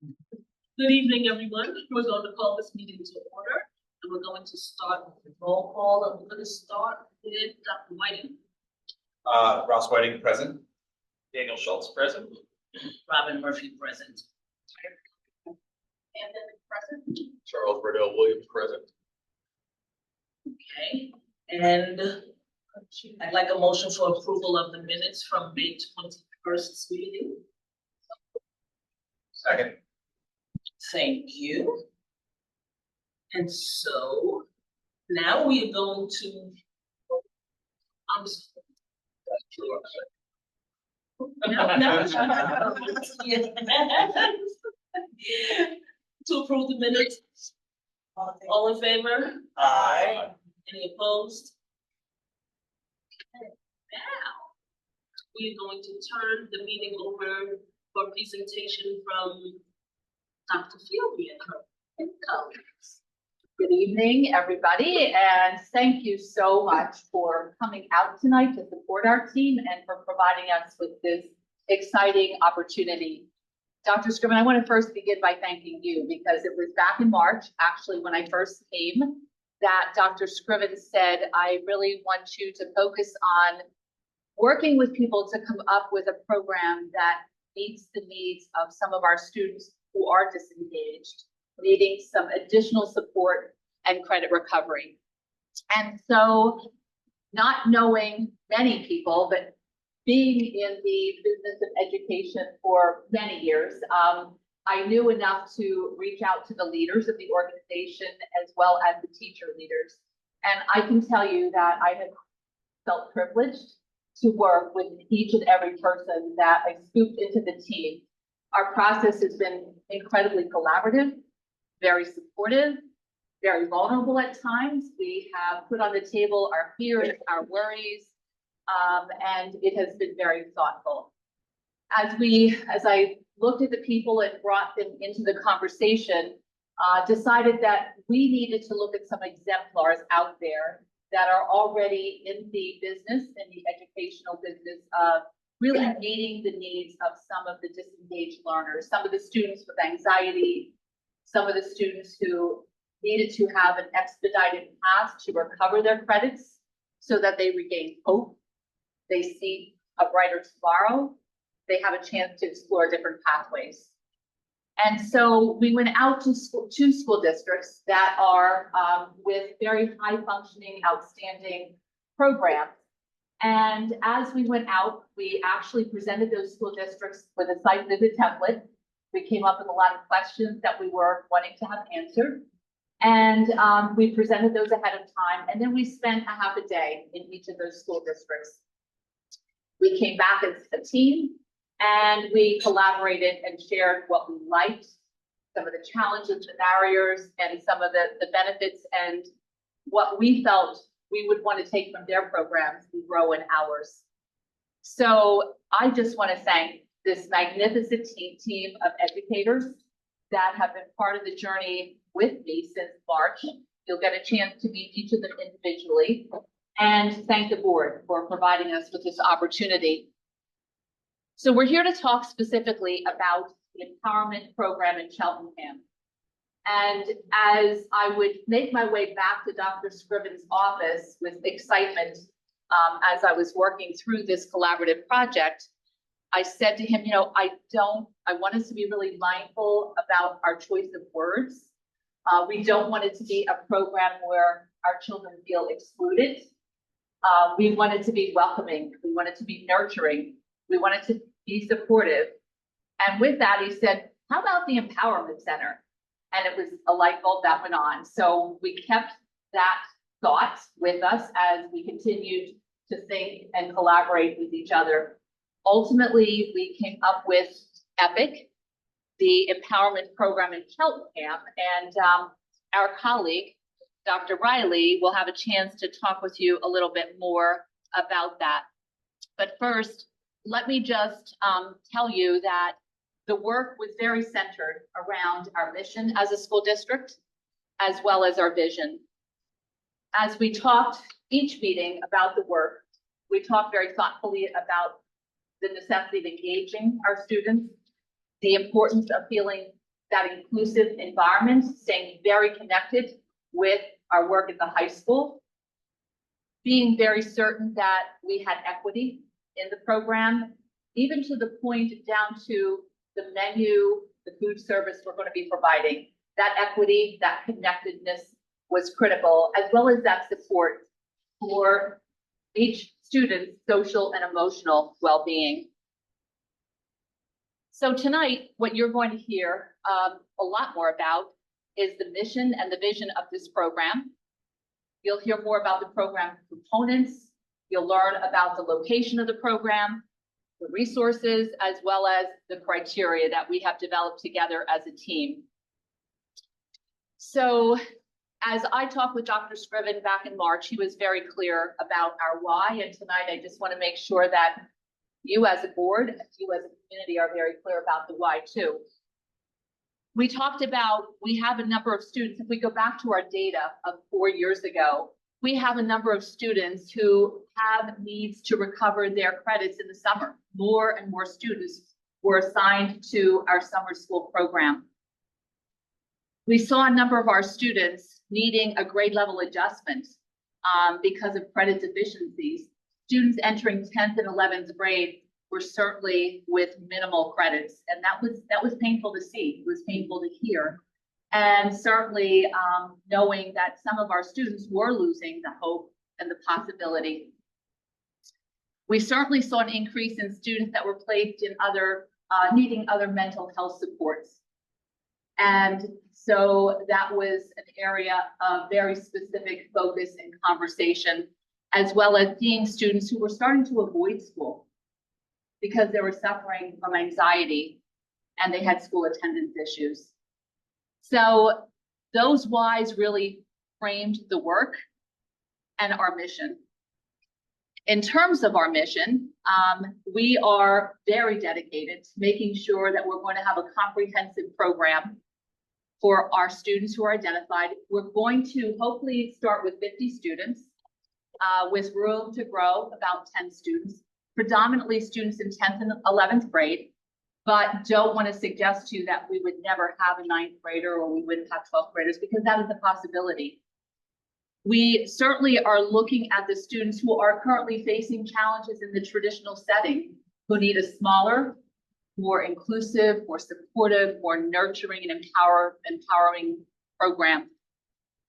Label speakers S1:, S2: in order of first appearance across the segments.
S1: Good evening, everyone. We're going to call this meeting to order, and we're going to start with the roll call. And we're going to start with Dr. Whiting.
S2: Ross Whiting, present. Daniel Schultz, present.
S1: Robin Murphy, present. Anthony, present.
S2: Charles Riddell Williams, present.
S1: Okay, and I'd like a motion for approval of the minutes from May 21st meeting.
S2: Second.
S1: Thank you. And so now we are going to to approve the minutes. All in favor?
S2: Aye.
S1: Any opposed? Okay, now we are going to turn the meeting over for a presentation from Dr. Fielby and her colleagues.
S3: Good evening, everybody, and thank you so much for coming out tonight to support our team and for providing us with this exciting opportunity. Dr. Scriven, I want to first begin by thanking you because it was back in March, actually, when I first came, that Dr. Scriven said, I really want you to focus on working with people to come up with a program that meets the needs of some of our students who are disengaged, needing some additional support and credit recovery. And so, not knowing many people, but being in the business of education for many years, I knew enough to reach out to the leaders of the organization as well as the teacher leaders. And I can tell you that I have felt privileged to work with each and every person that I scooped into the team. Our process has been incredibly collaborative, very supportive, very vulnerable at times. We have put on the table our fears, our worries, and it has been very thoughtful. As I looked at the people and brought them into the conversation, decided that we needed to look at some exemplars out there that are already in the business, in the educational business of really meeting the needs of some of the disengaged learners, some of the students with anxiety, some of the students who needed to have an expedited path to recover their credits so that they regain hope, they see a brighter tomorrow, they have a chance to explore different pathways. And so we went out to two school districts that are with very high functioning, outstanding programs. And as we went out, we actually presented those school districts with a site visit template. We came up with a lot of questions that we were wanting to have answered. And we presented those ahead of time. And then we spent a half a day in each of those school districts. We came back as a team and we collaborated and shared what we liked, some of the challenges, the barriers, and some of the benefits and what we felt we would want to take from their programs and grow in ours. So I just want to thank this magnificent team of educators that have been part of the journey with me since March. You'll get a chance to meet each of them individually, and thank the board for providing us with this opportunity. So we're here to talk specifically about the empowerment program in Cheltenham. And as I would make my way back to Dr. Scriven's office with excitement as I was working through this collaborative project, I said to him, I want us to be really mindful about our choice of words. We don't want it to be a program where our children feel excluded. We want it to be welcoming. We want it to be nurturing. We want it to be supportive. And with that, he said, how about the Empowerment Center? And it was a light bulb that went on. So we kept that thought with us as we continued to think and collaborate with each other. Ultimately, we came up with EPIC, the empowerment program in Cheltenham, and our colleague, Dr. Riley, will have a chance to talk with you a little bit more about that. But first, let me just tell you that the work was very centered around our mission as a school district, as well as our vision. As we talked each meeting about the work, we talked very thoughtfully about the necessity of engaging our students, the importance of feeling that inclusive environment, staying very connected with our work at the high school, being very certain that we had equity in the program, even to the point down to the menu, the food service we're going to be providing. That equity, that connectedness was critical, as well as that support for each student's social and emotional well-being. So tonight, what you're going to hear a lot more about is the mission and the vision of this program. You'll hear more about the program components. You'll learn about the location of the program, the resources, as well as the criteria that we have developed together as a team. So as I talked with Dr. Scriven back in March, he was very clear about our why. And tonight, I just want to make sure that you as a board, you as a community are very clear about the why too. We talked about, we have a number of students, if we go back to our data of 4 years ago, we have a number of students who have needs to recover their credits in the summer. More and more students were assigned to our summer school program. We saw a number of our students needing a grade level adjustment because of credit deficiencies. Students entering 10th and 11th grade were certainly with minimal credits, and that was painful to see. It was painful to hear, and certainly knowing that some of our students were losing the hope and the possibility. We certainly saw an increase in students that were placed in other needing other mental health supports, and so that was an area of very specific focus and conversation, as well as seeing students who were starting to avoid school because they were suffering from anxiety and they had school attendance issues. So those whys really framed the work and our mission. In terms of our mission, we are very dedicated to making sure that we're going to have a comprehensive program for our students who are identified. We're going to hopefully start with 50 students with room to grow, about 10 students, predominantly students in 10th and 11th grade, but don't want to suggest to you that we would never have a 9th grader or we wouldn't have 12th graders, because that is a possibility. We certainly are looking at the students who are currently facing challenges in the traditional setting, who need a smaller, more inclusive, more supportive, more nurturing and empowering program.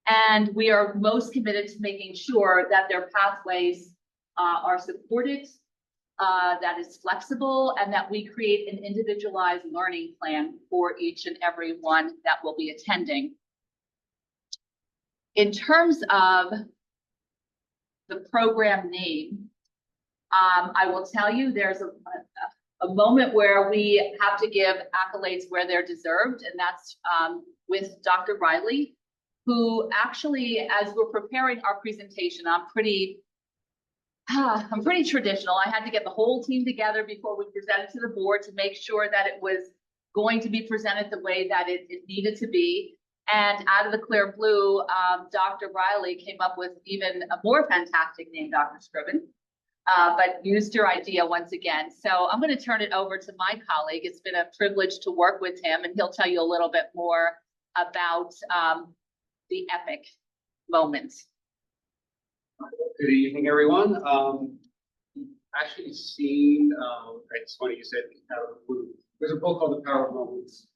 S3: And we are most committed to making sure that their pathways are supported, that is flexible, and that we create an individualized learning plan for each and every one that will be attending. In terms of the program name, I will tell you there's a moment where we have to give accolades where they're deserved, and that's with Dr. Riley, who actually, as we're preparing our presentation, I'm pretty traditional. I had to get the whole team together before we presented to the board to make sure that it was going to be presented the way that it needed to be. And out of the clear blue, Dr. Riley came up with even a more fantastic name, Dr. Scriven, but used your idea once again. So I'm going to turn it over to my colleague. It's been a privilege to work with him, and he'll tell you a little bit more about the epic moment.
S4: Good evening, everyone. Actually seen, it's funny you said the Power of Food. There's a book called The Power of Moments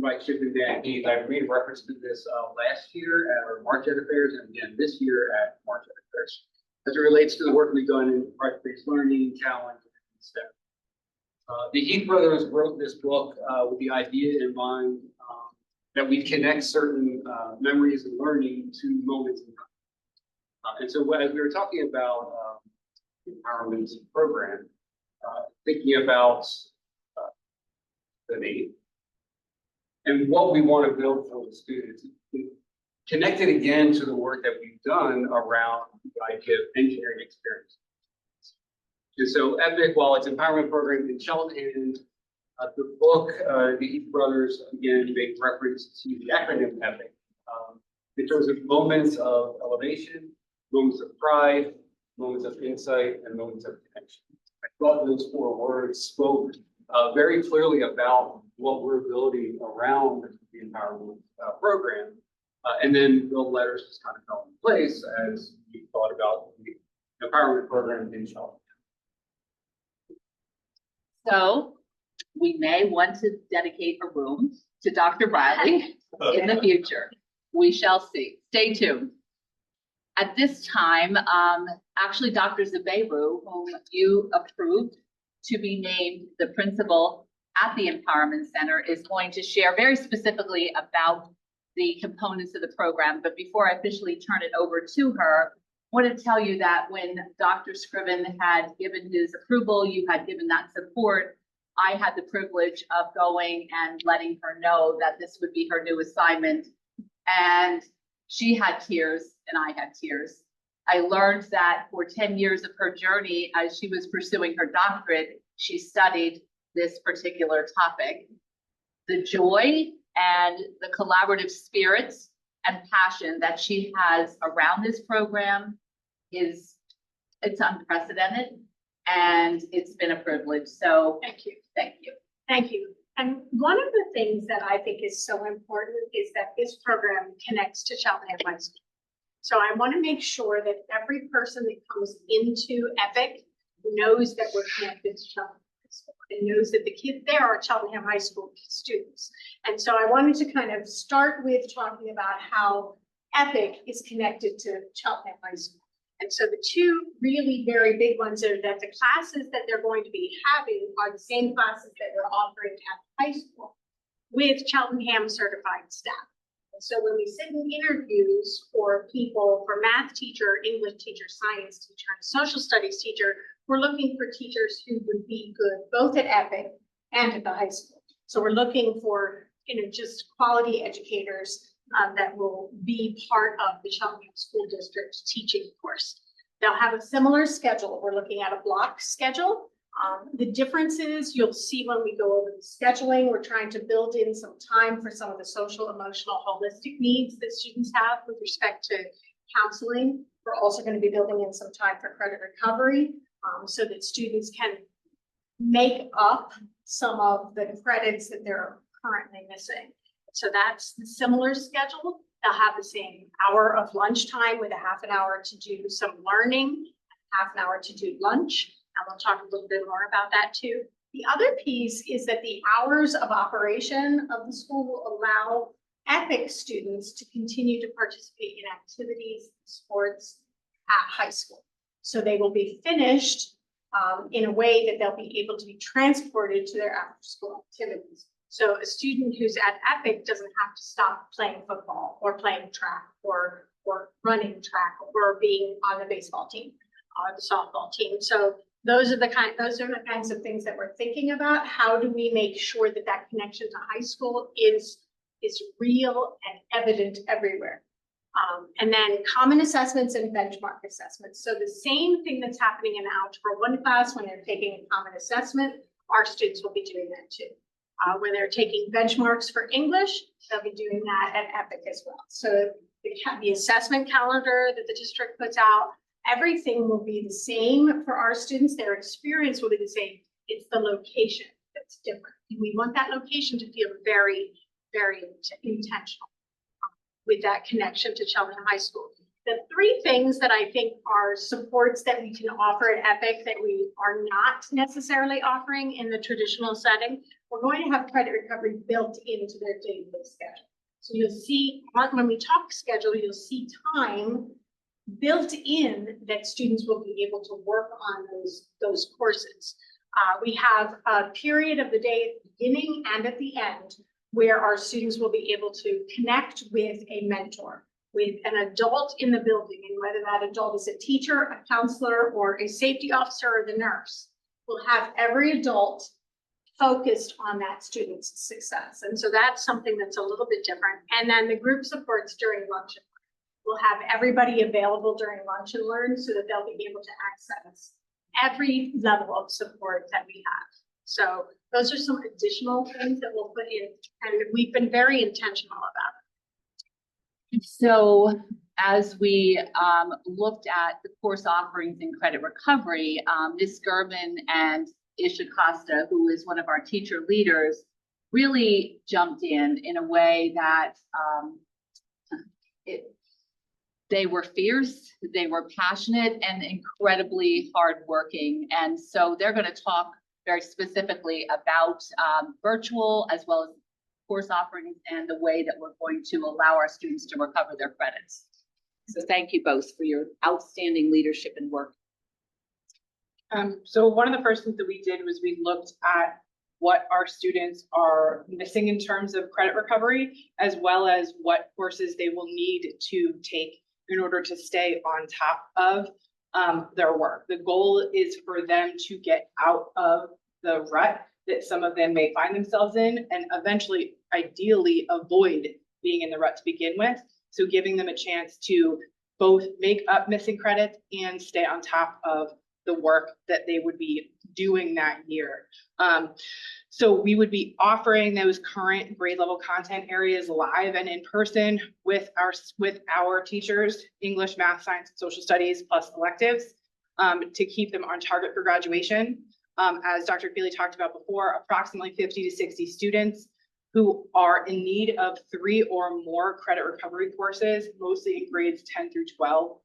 S4: by Chip and Dan Heath. I made reference to this last year at our March Ed Affairs, and again this year at March Ed Affairs, as it relates to the work we've done in project-based learning, talent, and STEM. The Heath brothers wrote this book with the idea in mind that we connect certain memories and learning to moments in time. And so as we were talking about empowerment program, thinking about the name and what we want to build for the students, connected again to the work that we've done around the idea of engineering experience. And so EPIC, while it's empowerment program in Cheltenham, the book, the Heath brothers, again, make reference to the acronym EPIC in terms of moments of elevation, moments of pride, moments of insight, and moments of connection. I thought those 4 words spoke very clearly about what we're building around the empowerment program. And then the letters just kind of fell in place as we thought about the empowerment program in Cheltenham.
S3: So we may want to dedicate a room to Dr. Bradley in the future. We shall see. Stay tuned. At this time, actually, Dr. Zubayru, whom you approved to be named the principal at the Empowerment Center, is going to share very specifically about the components of the program. But before I officially turn it over to her, I want to tell you that when Dr. Scriven had given his approval, you had given that support, I had the privilege of going and letting her know that this would be her new assignment. And she had tears and I had tears. I learned that for 10 years of her journey, as she was pursuing her doctorate, she studied this particular topic. The joy and the collaborative spirit and passion that she has around this program it's unprecedented, and it's been a privilege. So
S5: Thank you.
S3: thank you.
S5: Thank you. And one of the things that I think is so important is that this program connects to Cheltenham High School. So I want to make sure that every person that comes into EPIC knows that we're connected to Cheltenham High School and knows that the kids there are Cheltenham High School students. And so I wanted to kind of start with talking about how EPIC is connected to Cheltenham High School. And so the two really very big ones are that the classes that they're going to be having are the same classes that we're offering at high school with Cheltenham certified staff. And so when we sit in interviews for people, for math teacher, English teacher, science teacher, and social studies teacher, we're looking for teachers who would be good both at EPIC and at the high school. So we're looking for, just quality educators that will be part of the Cheltenham School District teaching course. They'll have a similar schedule. We're looking at a block schedule. The differences you'll see when we go over the scheduling. We're trying to build in some time for some of the social, emotional, holistic needs that students have with respect to counseling. We're also going to be building in some time for credit recovery so that students can make up some of the credits that they're currently missing. So that's the similar schedule. They'll have the same hour of lunchtime with a half an hour to do some learning, half an hour to do lunch. And we'll talk a little bit more about that too. The other piece is that the hours of operation of the school will allow EPIC students to continue to participate in activities, sports at high school. So they will be finished in a way that they'll be able to be transported to their after school activities. So a student who's at EPIC doesn't have to stop playing football or playing track or running track or being on the baseball team or the softball team. So those are the kinds of things that we're thinking about. How do we make sure that that connection to high school is real and evident everywhere? And then common assessments and benchmark assessments. So the same thing that's happening in Algebra 1 class when they're taking a common assessment, our students will be doing that too. When they're taking benchmarks for English, they'll be doing that at EPIC as well. So the assessment calendar that the district puts out, everything will be the same for our students. Their experience will be the same. It's the location that's different. And we want that location to feel very, very intentional with that connection to Cheltenham High School. The three things that I think are supports that we can offer at EPIC that we are not necessarily offering in the traditional setting, we're going to have credit recovery built into their day-to-day schedule. So you'll see, when we talk schedule, you'll see time built in that students will be able to work on those courses. We have a period of the day at the beginning and at the end where our students will be able to connect with a mentor, with an adult in the building, and whether that adult is a teacher, a counselor, or a safety officer, or the nurse. We'll have every adult focused on that student's success. And so that's something that's a little bit different. And then the group supports during lunch and learn. We'll have everybody available during lunch and learn so that they'll be able to access every level of support that we have. So those are some additional things that we'll put in, and we've been very intentional about it.
S3: So as we looked at the course offerings in credit recovery, Ms. German and Isha Costa, who is one of our teacher leaders, really jumped in a way that they were fierce, they were passionate, and incredibly hardworking. And so they're going to talk very specifically about virtual as well as course offerings and the way that we're going to allow our students to recover their credits. So thank you both for your outstanding leadership and work.
S6: So one of the first things that we did was we looked at what our students are missing in terms of credit recovery, as well as what courses they will need to take in order to stay on top of their work. The goal is for them to get out of the rut that some of them may find themselves in, and eventually, ideally, avoid being in the rut to begin with. So giving them a chance to both make up missing credits and stay on top of the work that they would be doing that year. So we would be offering those current grade level content areas live and in person with our teachers, English, math, science, and social studies, plus electives, to keep them on target for graduation. As Dr. Feely talked about before, approximately 50 to 60 students who are in need of 3 or more credit recovery courses, mostly in grades 10 through 12.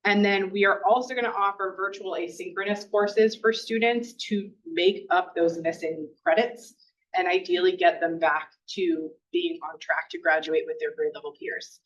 S6: And then we are also going to offer virtual asynchronous courses for students to make up those missing credits and ideally get them back to being on track to graduate with their grade level peers.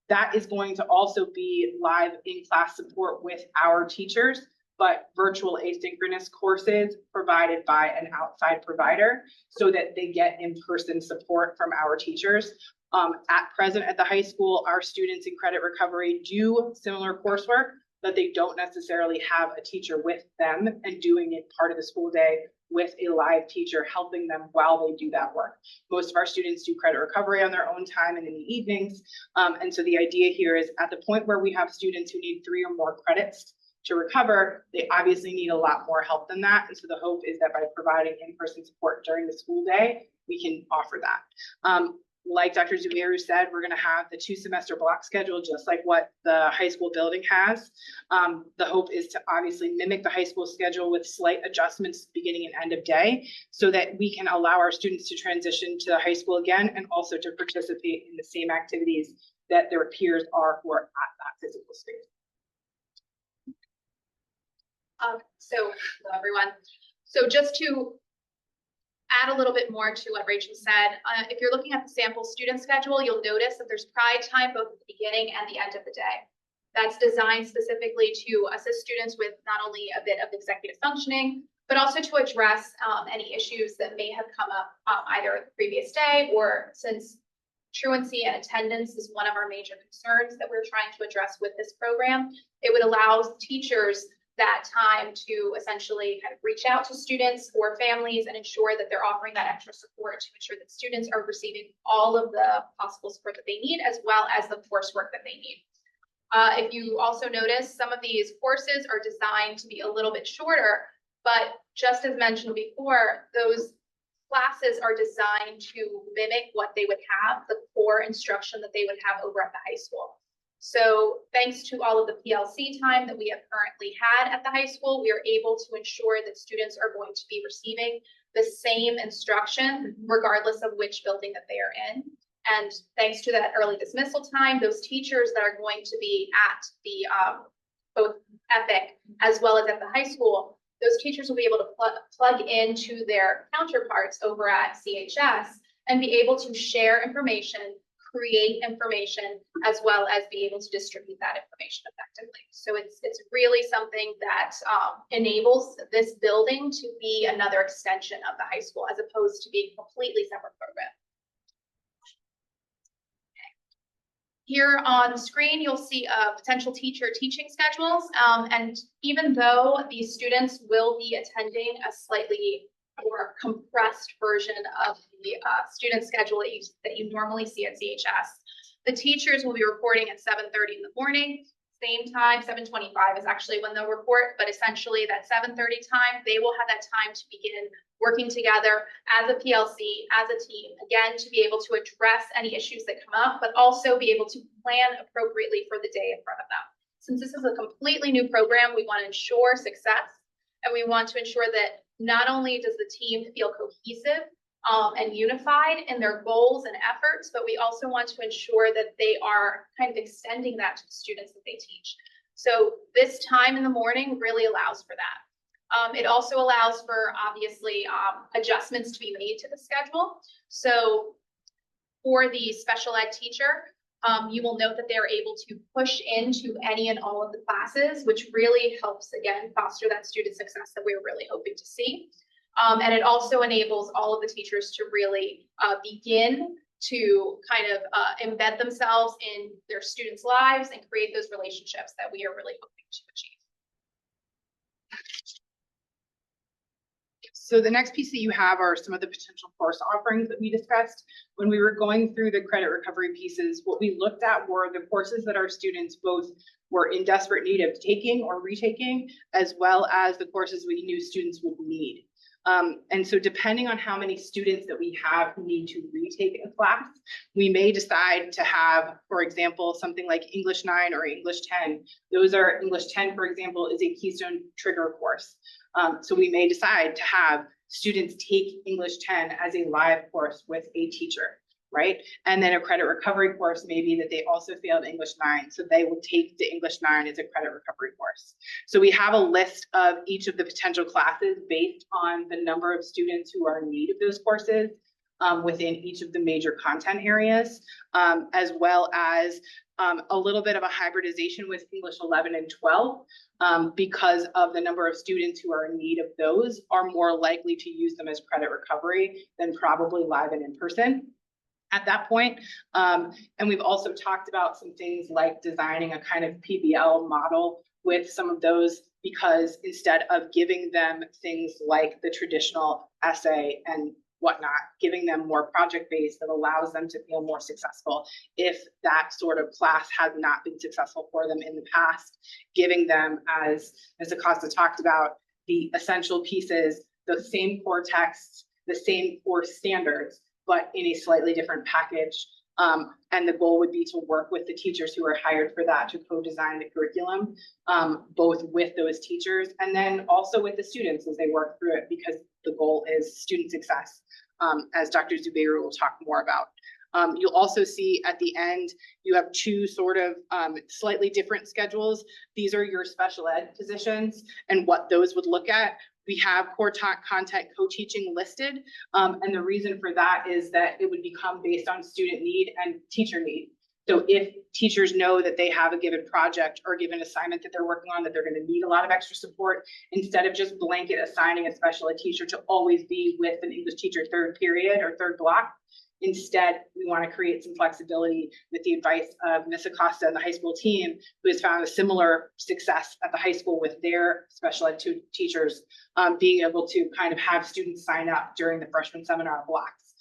S6: That is going to also be live in-class support with our teachers, but virtual asynchronous courses provided by an outside provider so that they get in-person support from our teachers. At present at the high school, our students in credit recovery do similar coursework, but they don't necessarily have a teacher with them and doing it part of the school day with a live teacher helping them while they do that work. Most of our students do credit recovery on their own time and in the evenings. And so the idea here is at the point where we have students who need 3 or more credits to recover, they obviously need a lot more help than that. And so the hope is that by providing in-person support during the school day, we can offer that. Like Dr. Zubeiru said, we're going to have the 2-semester block schedule, just like what the high school building has. The hope is to obviously mimic the high school schedule with slight adjustments beginning and end of day so that we can allow our students to transition to high school again and also to participate in the same activities that their peers are who are at that physical space.
S7: Hello everyone. So just to add a little bit more to what Rachel said, if you're looking at the sample student schedule, you'll notice that there's pride time both at the beginning and the end of the day. That's designed specifically to assist students with not only a bit of executive functioning, but also to address any issues that may have come up either the previous day or since truancy and attendance is one of our major concerns that we're trying to address with this program. It would allow teachers that time to essentially kind of reach out to students or families and ensure that they're offering that extra support to ensure that students are receiving all of the possible support that they need, as well as the coursework that they need. If you also notice, some of these courses are designed to be a little bit shorter, but just as mentioned before, those classes are designed to mimic what they would have, the core instruction that they would have over at the high school. So thanks to all of the PLC time that we have currently had at the high school, we are able to ensure that students are going to be receiving the same instruction regardless of which building that they are in. And thanks to that early dismissal time, those teachers that are going to be at the both EPIC as well as at the high school, those teachers will be able to plug into their counterparts over at CHS and be able to share information, create information, as well as be able to distribute that information effectively. So it's really something that enables this building to be another extension of the high school as opposed to being a completely separate program. Here on the screen, you'll see potential teacher teaching schedules. And even though these students will be attending a slightly more compressed version of the student schedule that you normally see at CHS, the teachers will be reporting at 7:30 in the morning. Same time, 7:25 is actually when they'll report, but essentially that 7:30 time, they will have that time to begin working together as a PLC, as a team, again, to be able to address any issues that come up, but also be able to plan appropriately for the day in front of them. Since this is a completely new program, we want to ensure success, and we want to ensure that not only does the team feel cohesive, and unified in their goals and efforts, but we also want to ensure that they are kind of extending that to the students that they teach. So this time in the morning really allows for that. It also allows for obviously adjustments to be made to the schedule. So for the special ed teacher, you will note that they are able to push into any and all of the classes, which really helps, again, foster that student success that we're really hoping to see. And it also enables all of the teachers to really begin to kind of embed themselves in their students' lives and create those relationships that we are really hoping to achieve.
S6: So the next piece that you have are some of the potential course offerings that we discussed. When we were going through the credit recovery pieces, what we looked at were the courses that our students both were in desperate need of taking or retaking, as well as the courses we knew students would need. And so depending on how many students that we have who need to retake a class, we may decide to have, for example, something like English 9 or English 10. Those are English 10, for example, is a Keystone Trigger course. So we may decide to have students take English 10 as a live course with a teacher, right? And then a credit recovery course may be that they also failed English 9, so they will take the English 9 as a credit recovery course. So we have a list of each of the potential classes based on the number of students who are in need of those courses within each of the major content areas, as well as a little bit of a hybridization with English 11 and 12, because of the number of students who are in need of those are more likely to use them as credit recovery than probably live and in person at that point. And we've also talked about some things like designing a kind of PBL model with some of those, because instead of giving them things like the traditional essay and whatnot, giving them more project-based that allows them to feel more successful if that sort of class has not been successful for them in the past, giving them, as Acosta talked about, the essential pieces, the same core texts, the same core standards, but in a slightly different package. And the goal would be to work with the teachers who are hired for that to co-design the curriculum, both with those teachers and then also with the students as they work through it, because the goal is student success, as Dr. Zubeiru will talk more about. You'll also see at the end, you have two sort of slightly different schedules. These are your special ed positions and what those would look at. We have core content co-teaching listed. And the reason for that is that it would become based on student need and teacher need. So if teachers know that they have a given project or given assignment that they're working on, that they're going to need a lot of extra support, instead of just blanket assigning a special ed teacher to always be with an English teacher third period or third block, instead, we want to create some flexibility with the advice of Ms. Acosta and the high school team, who has found a similar success at the high school with their special ed teachers, being able to kind of have students sign up during the freshman seminar blocks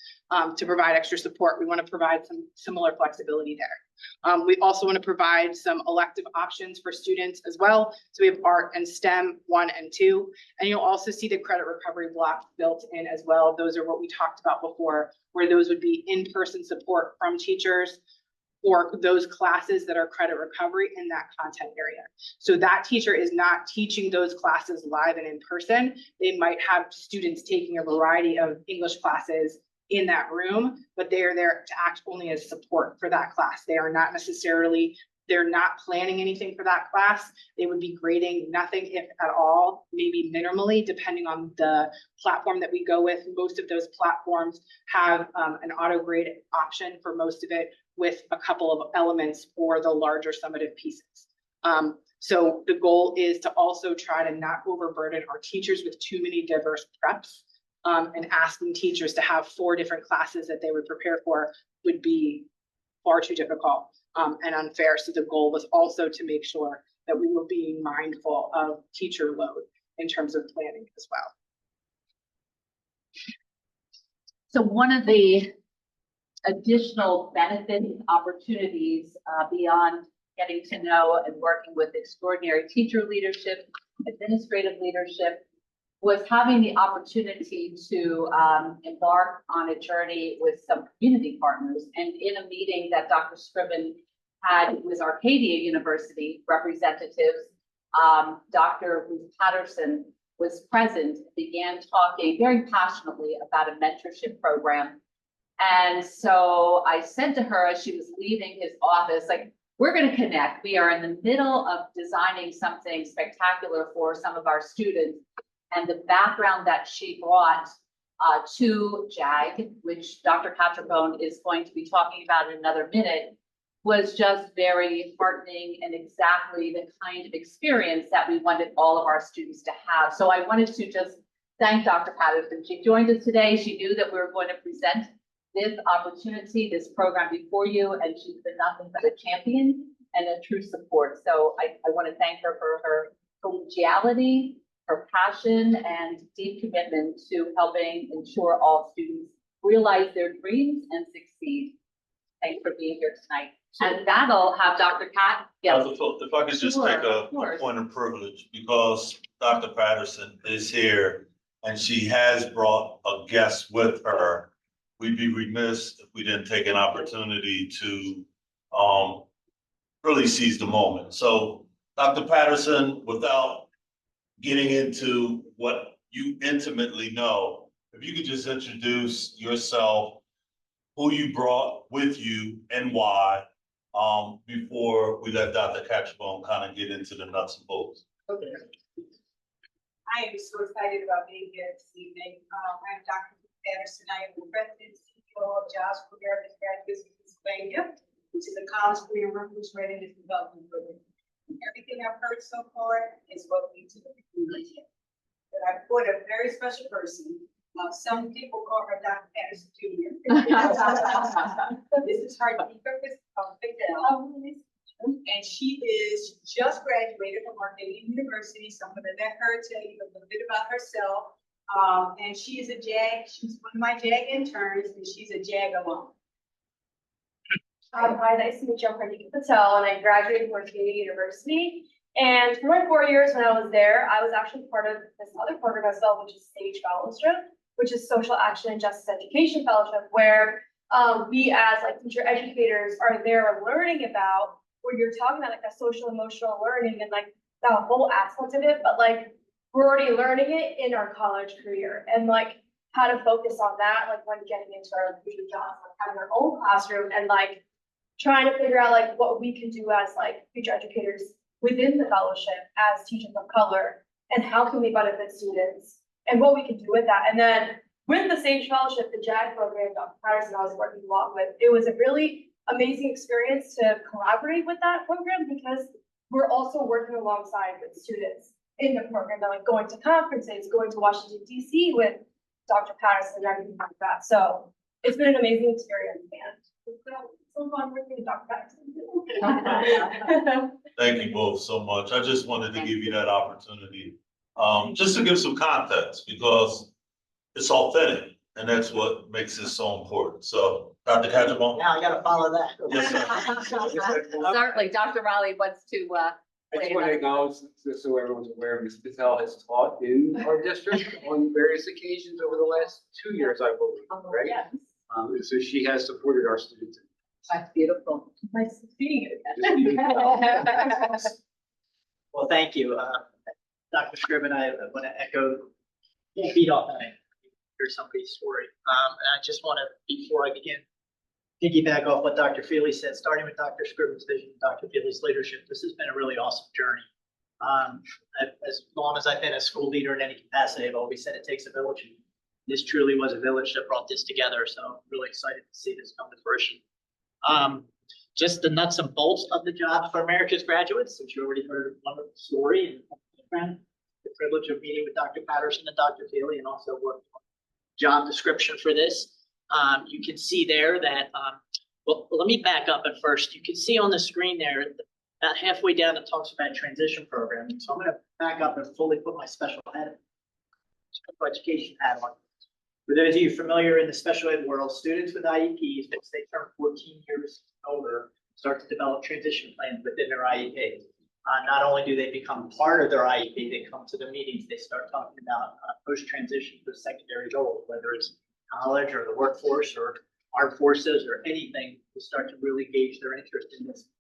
S6: to provide extra support. We want to provide some similar flexibility there. We also want to provide some elective options for students as well. So we have art and STEM 1 and 2, and you'll also see the credit recovery block built in as well. Those are what we talked about before, where those would be in-person support from teachers or those classes that are credit recovery in that content area. So that teacher is not teaching those classes live and in person. They might have students taking a variety of English classes in that room, but they are there to act only as support for that class. They are not necessarily, they're not planning anything for that class. They would be grading nothing, if at all, maybe minimally, depending on the platform that we go with. Most of those platforms have an auto grade option for most of it, with a couple of elements for the larger summative pieces. So the goal is to also try to not overburden our teachers with too many diverse preps. And asking teachers to have 4 different classes that they would prepare for would be far too difficult and unfair. So the goal was also to make sure that we were being mindful of teacher load in terms of planning as well.
S3: So one of the additional benefits and opportunities beyond getting to know and working with extraordinary teacher leadership, administrative leadership, was having the opportunity to embark on a journey with some community partners. And in a meeting that Dr. Scriven had with Arcadia University representatives, Dr. Ruth Patterson was present, began talking very passionately about a mentorship program. And so I said to her as she was leaving his office, like, we're going to connect. We are in the middle of designing something spectacular for some of our students. And the background that she brought to JAG, which Dr. Catrabone is going to be talking about in another minute, was just very heartening and exactly the kind of experience that we wanted all of our students to have. So I wanted to just thank Dr. Patterson. She joined us today. She knew that we were going to present this opportunity, this program before you, and she's been nothing but a champion and a true support. So I want to thank her for her collegiality, her passion, and deep commitment to helping ensure all students realize their dreams and succeed. Thanks for being here tonight. And that'll have Dr. Cat. Yes.
S8: If I could just
S3: Sure,
S8: take
S3: of
S8: a
S3: course.
S8: point of privilege, because Dr. Patterson is here and she has brought a guest with her. We'd be remiss if we didn't take an opportunity to really seize the moment. So Dr. Patterson, without getting into what you intimately know, if you could just introduce yourself, who you brought with you and why, before we let Dr. Catrabone kind of get into the nuts and bolts.
S9: Okay. I am so excited about being here this evening. I'm Dr. Patterson. I am the president and CEO of Jobs for American Graduates of Pennsylvania, which is a college career workforce readiness development program. Everything I've heard so far is what we do. But I brought a very special person. Some people call her Dr. Patterson Jr. This is her therapist, Fidel. And she is just graduated from Arcadia University. So I'm going to let her tell you a little bit about herself. And she is a JAG, she's one of my JAG interns, and she's a JAG alum.
S10: Hi, nice to meet you. I'm Pranika Patel, and I graduated from Arcadia University. And for my 4 years when I was there, I was actually part of this other program as well, which is SAGE Fellowship, which is Social Action and Justice Education Fellowship, where we as like teacher educators are there learning about where you're talking about like that social emotional learning and like the whole aspect of it, but like we're already learning it in our college career and like how to focus on that, like when getting into our future jobs, like having our own classroom and like trying to figure out like what we can do as like future educators within the fellowship as teachers of color and how can we benefit students and what we can do with that. And then with the SAGE Fellowship, the JAG program, Dr. Patterson I was working along with, it was a really amazing experience to collaborate with that program because we're also working alongside with students in the program, and like going to conferences, going to Washington, DC with Dr. Patterson and everything like that. So it's been an amazing experience and it's so fun working with Dr. Patterson.
S8: Thank you both so much. I just wanted to give you that opportunity, just to give some context because it's authentic and that's what makes it so important. So Dr. Catrabone?
S11: Now I gotta follow that.
S8: Yes, sir.
S3: Certainly, Dr. Raleigh wants to,
S4: I just want to acknowledge, just so everyone's aware, Ms. Patel has taught in our district on various occasions over the last 2 years, I believe, right?
S3: Yes.
S4: And so she has supported our students.
S3: That's beautiful. Nice seeing you
S4: Just
S3: again.
S11: Well, thank you. Dr. Scriven, I want to echo, can't beat authentic. Hear somebody's story. And I just want to, before I begin, piggyback off what Dr. Feely said, starting with Dr. Scriven's vision, Dr. Feely's leadership. This has been a really awesome journey. As long as I've been a school leader in any capacity, I've always said it takes a village. This truly was a village that brought this together. So I'm really excited to see this come to fruition. Just the nuts and bolts of the Jobs for America's Graduates, since you already heard one of the story and the privilege of meeting with Dr. Patterson and Dr. Feely and also working on job description for this. You can see there that, well, let me back up at first. You can see on the screen there, about halfway down, it talks about transition programming. So I'm going to back up and fully put my special education hat on. For those of you familiar in the special ed world, students with IEPs, once they turn 14 years older, start to develop transition plans within their IEP. Not only do they become part of their IEP, they come to the meetings, they start talking about post-transition to secondary goals, whether it's college or the workforce or armed forces or anything, to start to really gauge their interest in this.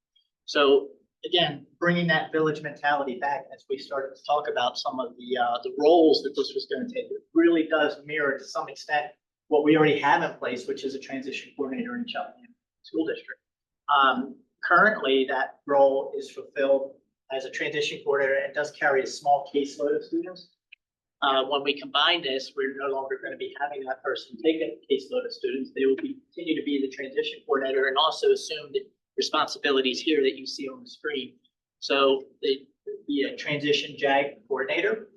S11: So again, bringing that village mentality back as we started to talk about some of the roles that this was going to take. It really does mirror to some extent what we already have in place, which is a transition coordinator in Cheltenham School District. Currently, that role is fulfilled as a transition coordinator and does carry a small caseload of students. When we combine this, we're no longer going to be having that person take a caseload of students. They will continue to be the transition coordinator and also assume the responsibilities here that you see on the screen. So they be a transition JAG coordinator,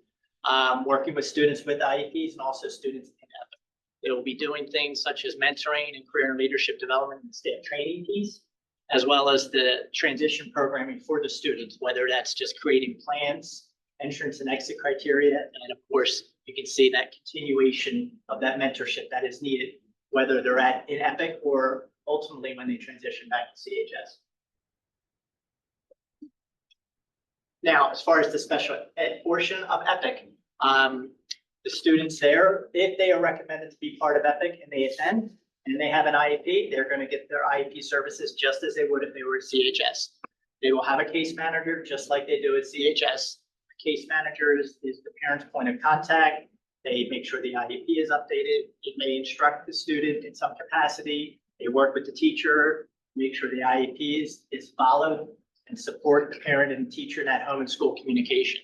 S11: working with students with IEPs and also students in EPIC. They will be doing things such as mentoring and career and leadership development and staff training piece, as well as the transition programming for the students, whether that's just creating plans, entrance and exit criteria, and of course, you can see that continuation of that mentorship that is needed, whether they're in EPIC or ultimately when they transition back to CHS. Now, as far as the special ed portion of EPIC, the students there, if they are recommended to be part of EPIC and they attend, and they have an IEP, they're going to get their IEP services just as they would if they were at CHS. They will have a case manager just like they do at CHS. The case manager is the parent's point of contact. They make sure the IEP is updated. It may instruct the student in some capacity. They work with the teacher, make sure the IEP is followed, and support the parent and teacher in that home and school communication.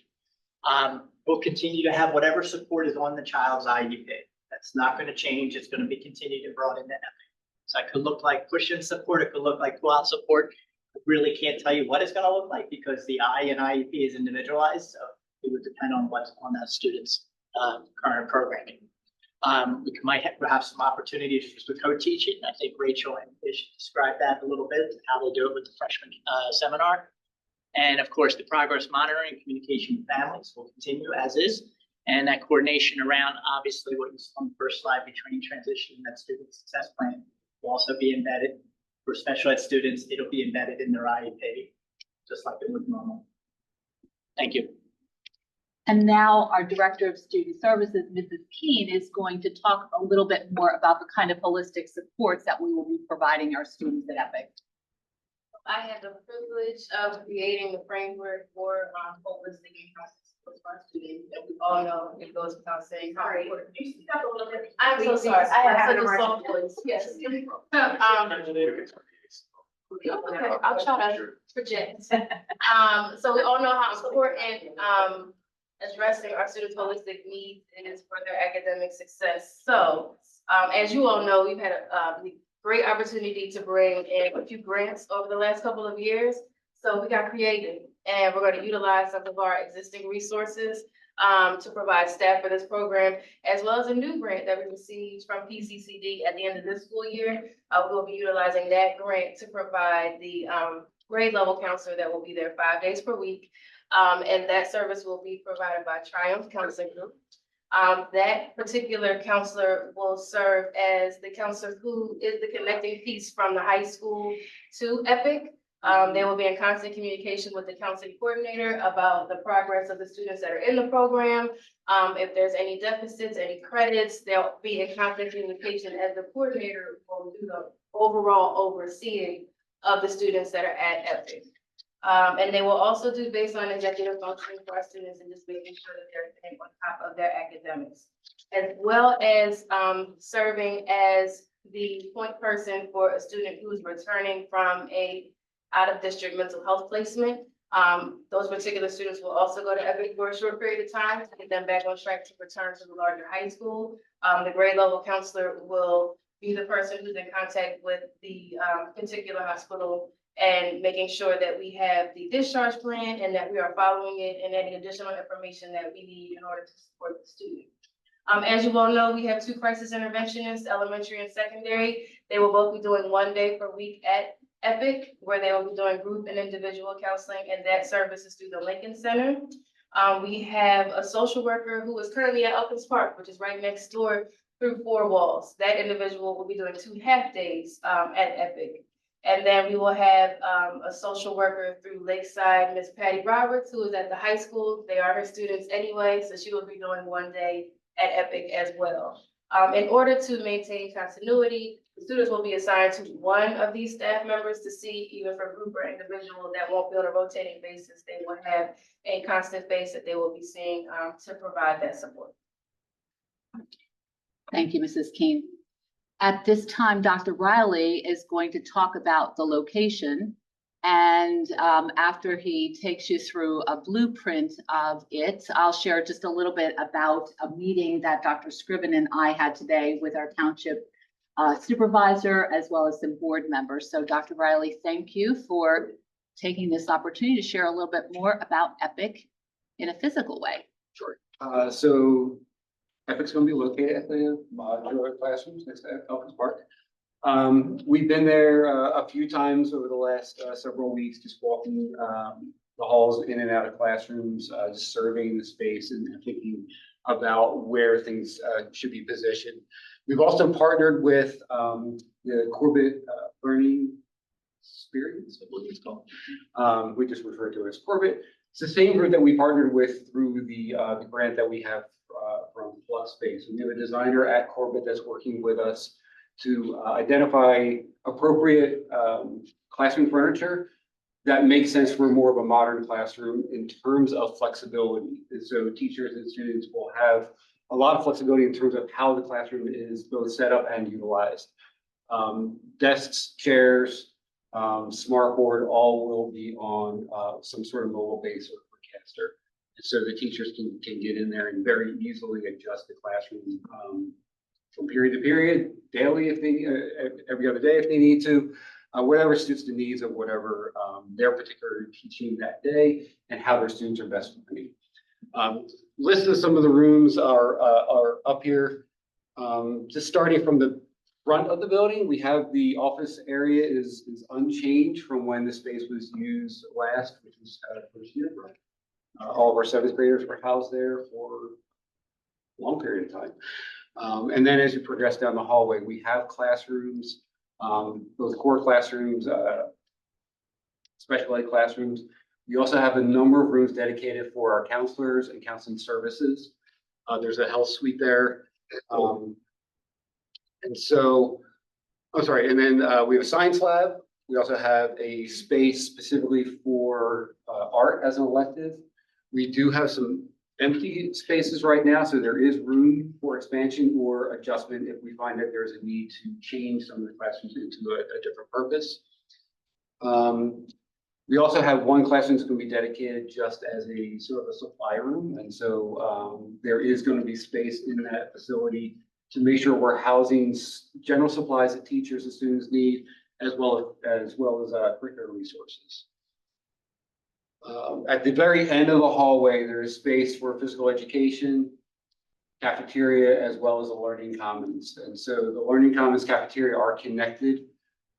S11: We'll continue to have whatever support is on the child's IEP. That's not going to change. It's going to be continued and brought into EPIC. So it could look like push-in support. It could look like pull-out support. I really can't tell you what it's going to look like because the I in IEP is individualized. So it would depend on what's on that student's current programming. We might have some opportunities for co-teaching. I think Rachel and Ish described that a little bit, how they do it with the freshman seminar. And of course, the progress monitoring and communication with families will continue as is. And that coordination around, obviously, what you saw on the first slide between transition and that student success plan will also be embedded. For special ed students, it'll be embedded in their IEP, just like it would normal. Thank you.
S3: And now our Director of Student Services, Mrs. Keene, is going to talk a little bit more about the kind of holistic supports that we will be providing our students at EPIC.
S12: I had the privilege of creating the framework for holistic and process supports for our students, and we all know it goes without saying how important. I'm so sorry, I have such a soft voice, yes. Okay, I'll try to project. So we all know how important addressing our students' holistic needs is for their academic success. So as you all know, we've had a great opportunity to bring in a few grants over the last couple of years. So we got creative and we're going to utilize some of our existing resources to provide staff for this program, as well as a new grant that we received from PCCD at the end of this school year. We'll be utilizing that grant to provide the grade level counselor that will be there 5 days per week. And that service will be provided by Triumph Counseling Group. That particular counselor will serve as the counselor who is the connecting piece from the high school to EPIC. They will be in constant communication with the counseling coordinator about the progress of the students that are in the program. If there's any deficits, any credits, they'll be in constant communication as the coordinator will do the overall overseeing of the students that are at EPIC. And they will also do baseline executive functioning for our students and just making sure that they're staying on top of their academics, as well as serving as the point person for a student who's returning from a out-of-district mental health placement. Those particular students will also go to EPIC for a short period of time to get them back on track to return to the larger high school. The grade level counselor will be the person who's in contact with the particular hospital and making sure that we have the discharge plan and that we are following it and any additional information that we need in order to support the student. As you all know, we have 2 crisis interventionists, elementary and secondary. They will both be doing 1 day per week at EPIC, where they will be doing group and individual counseling, and that service is through the Lincoln Center. We have a social worker who is currently at Elkins Park, which is right next door through 4 walls. That individual will be doing 2 half days at EPIC. And then we will have a social worker through Lakeside, Miss Patty Roberts, who is at the high school. They are her students anyway, so she will be doing 1 day at EPIC as well. In order to maintain continuity, The students will be assigned to one of these staff members to see, even for group or individual, that won't be on a rotating basis. They will have a constant face that they will be seeing to provide that support.
S3: Thank you, Mrs. Keene. At this time, Dr. Riley is going to talk about the location. And after he takes you through a blueprint of it, I'll share just a little bit about a meeting that Dr. Scriven and I had today with our township supervisor, as well as some board members. So Dr. Riley, thank you for taking this opportunity to share a little bit more about EPIC in a physical way.
S4: Sure. So EPIC's going to be located at the modular classrooms next to Elkins Park. We've been there a few times over the last several weeks, just walking the halls in and out of classrooms, just surveying the space and thinking about where things should be positioned. We've also partnered with the Corbett Learning Experience, I believe it's called. We just refer to it as Corbett. It's the same group that we partnered with through the grant that we have from Flux Space. We have a designer at Corbett that's working with us to identify appropriate classroom furniture that makes sense for more of a modern classroom in terms of flexibility. And so teachers and students will have a lot of flexibility in terms of how the classroom is both set up and utilized. Desks, chairs, smartboard, all will be on some sort of mobile base or caster. And so the teachers can get in there and very easily adjust the classroom from period to period, daily if they, every other day if they need to, whatever suits the needs of whatever their particular teaching that day and how their students are best learning. List of some of the rooms are up here. Just starting from the front of the building, we have the office area is unchanged from when the space was used last, which was first year. All of our seventh graders were housed there for a long period of time. And then as you progress down the hallway, we have classrooms, both core classrooms, special ed classrooms. We also have a number of rooms dedicated for our counselors and counseling services. There's a health suite there. And so, I'm sorry, and then we have a science lab. We also have a space specifically for art as an elective. We do have some empty spaces right now, so there is room for expansion or adjustment if we find that there's a need to change some of the classrooms into a different purpose. We also have one classroom that's going to be dedicated just as a sort of a supply room, and so there is going to be space in that facility to make sure we're housing general supplies that teachers and students need, as well as curricular resources. At the very end of the hallway, there is space for physical education, cafeteria, as well as the learning commons. And so the learning commons cafeteria are connected.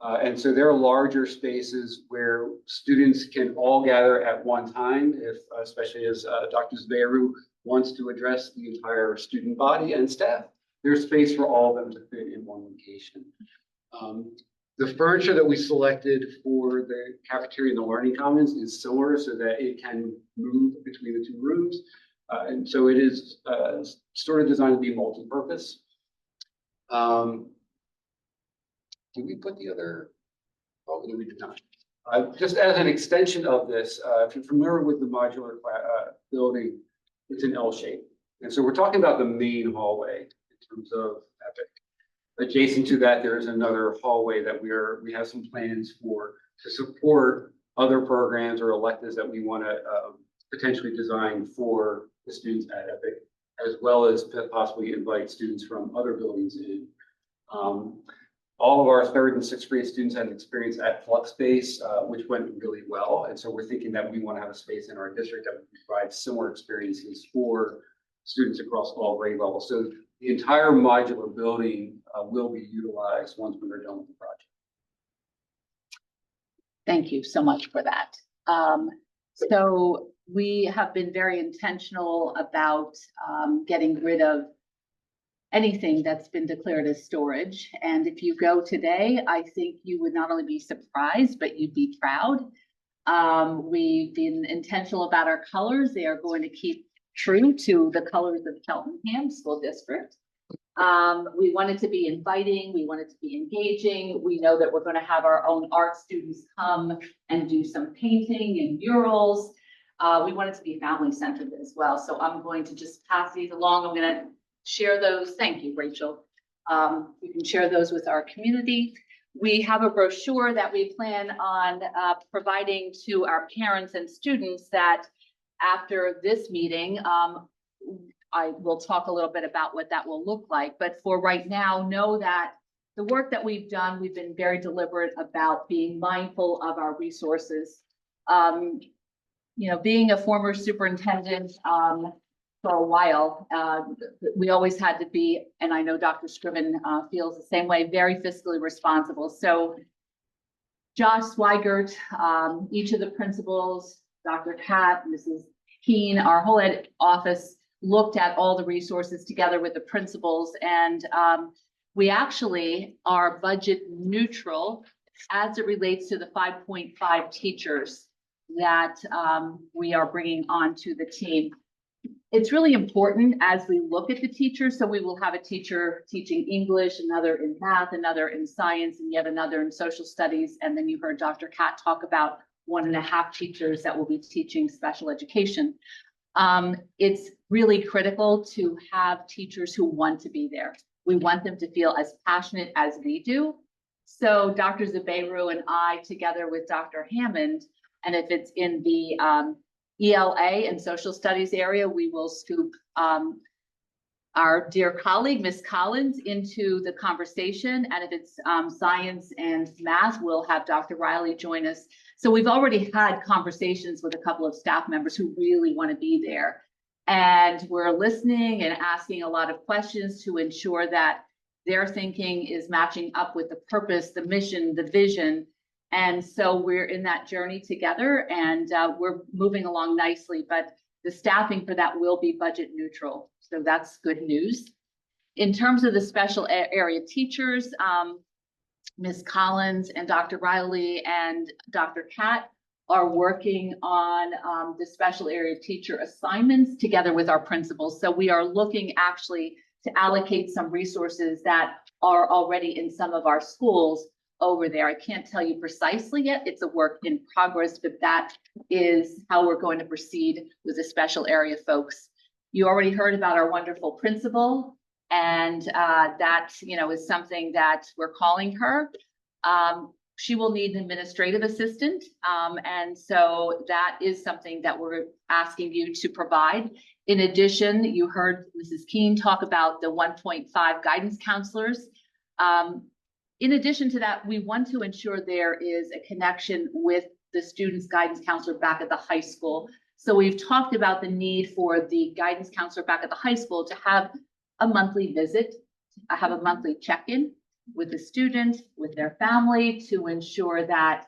S4: And so there are larger spaces where students can all gather at one time, especially as Dr. Zveru wants to address the entire student body and staff. There's space for all of them to fit in one location. The furniture that we selected for the cafeteria and the learning commons is similar so that it can move between the two rooms. And so it is sort of designed to be multi-purpose. Did we put the other? Oh, we did not. Just as an extension of this, if you're familiar with the modular building, it's an L shape. And so we're talking about the main hallway in terms of EPIC. Adjacent to that, there is another hallway that we have some plans for to support other programs or electives that we want to potentially design for the students at EPIC, as well as possibly invite students from other buildings in. All of our third and sixth grade students had an experience at Flux Space, which went really well. And so we're thinking that we want to have a space in our district that would provide similar experiences for students across all grade levels. So the entire modular building will be utilized once we're done with the project.
S3: Thank you so much for that. So we have been very intentional about getting rid of anything that's been declared as storage. And if you go today, I think you would not only be surprised, but you'd be proud. We've been intentional about our colors. They are going to keep true to the colors of Cheltenham School District. We want it to be inviting, we want it to be engaging. We know that we're going to have our own art students come and do some painting and murals. We want it to be family centered as well. So I'm going to just pass these along. I'm going to share those. Thank you, Rachel. You can share those with our community. We have a brochure that we plan on providing to our parents and students that after this meeting, I will talk a little bit about what that will look like. But for right now, know that the work that we've done, we've been very deliberate about being mindful of our resources. You know, being a former superintendent for a while, we always had to be, and I know Dr. Scriven feels the same way, very fiscally responsible. So Josh Swigert, each of the principals, Dr. Kat, Mrs. Keen, our whole ed office looked at all the resources together with the principals, and we actually are budget neutral as it relates to the 5.5 teachers that we are bringing onto the team. It's really important as we look at the teachers. So we will have a teacher teaching English, another in math, another in science, and yet another in social studies. And then you heard Dr. Kat talk about 1.5 teachers that will be teaching special education. It's really critical to have teachers who want to be there. We want them to feel as passionate as we do. So Dr. Zubeiru and I, together with Dr. Hammond, and if it's in the ELA and social studies area, we will scoop our dear colleague, Ms. Collins, into the conversation. And if it's science and math, we'll have Dr. Riley join us. So we've already had conversations with a couple of staff members who really want to be there. And we're listening and asking a lot of questions to ensure that their thinking is matching up with the purpose, the mission, the vision. And so we're in that journey together, and we're moving along nicely, but the staffing for that will be budget neutral. So that's good news. In terms of the special area teachers, Ms. Collins and Dr. Riley and Dr. Kat are working on the special area teacher assignments together with our principals. So we are looking actually to allocate some resources that are already in some of our schools over there. I can't tell you precisely yet. It's a work in progress, but that is how we're going to proceed with the special area folks. You already heard about our wonderful principal, and that, you know, is something that we're calling her. She will need an administrative assistant. And so that is something that we're asking you to provide. In addition, you heard Mrs. Keen talk about the 1.5 guidance counselors. In addition to that, we want to ensure there is a connection with the student's guidance counselor back at the high school. So we've talked about the need for the guidance counselor back at the high school to have a monthly visit, have a monthly check-in with the student, with their family, to ensure that,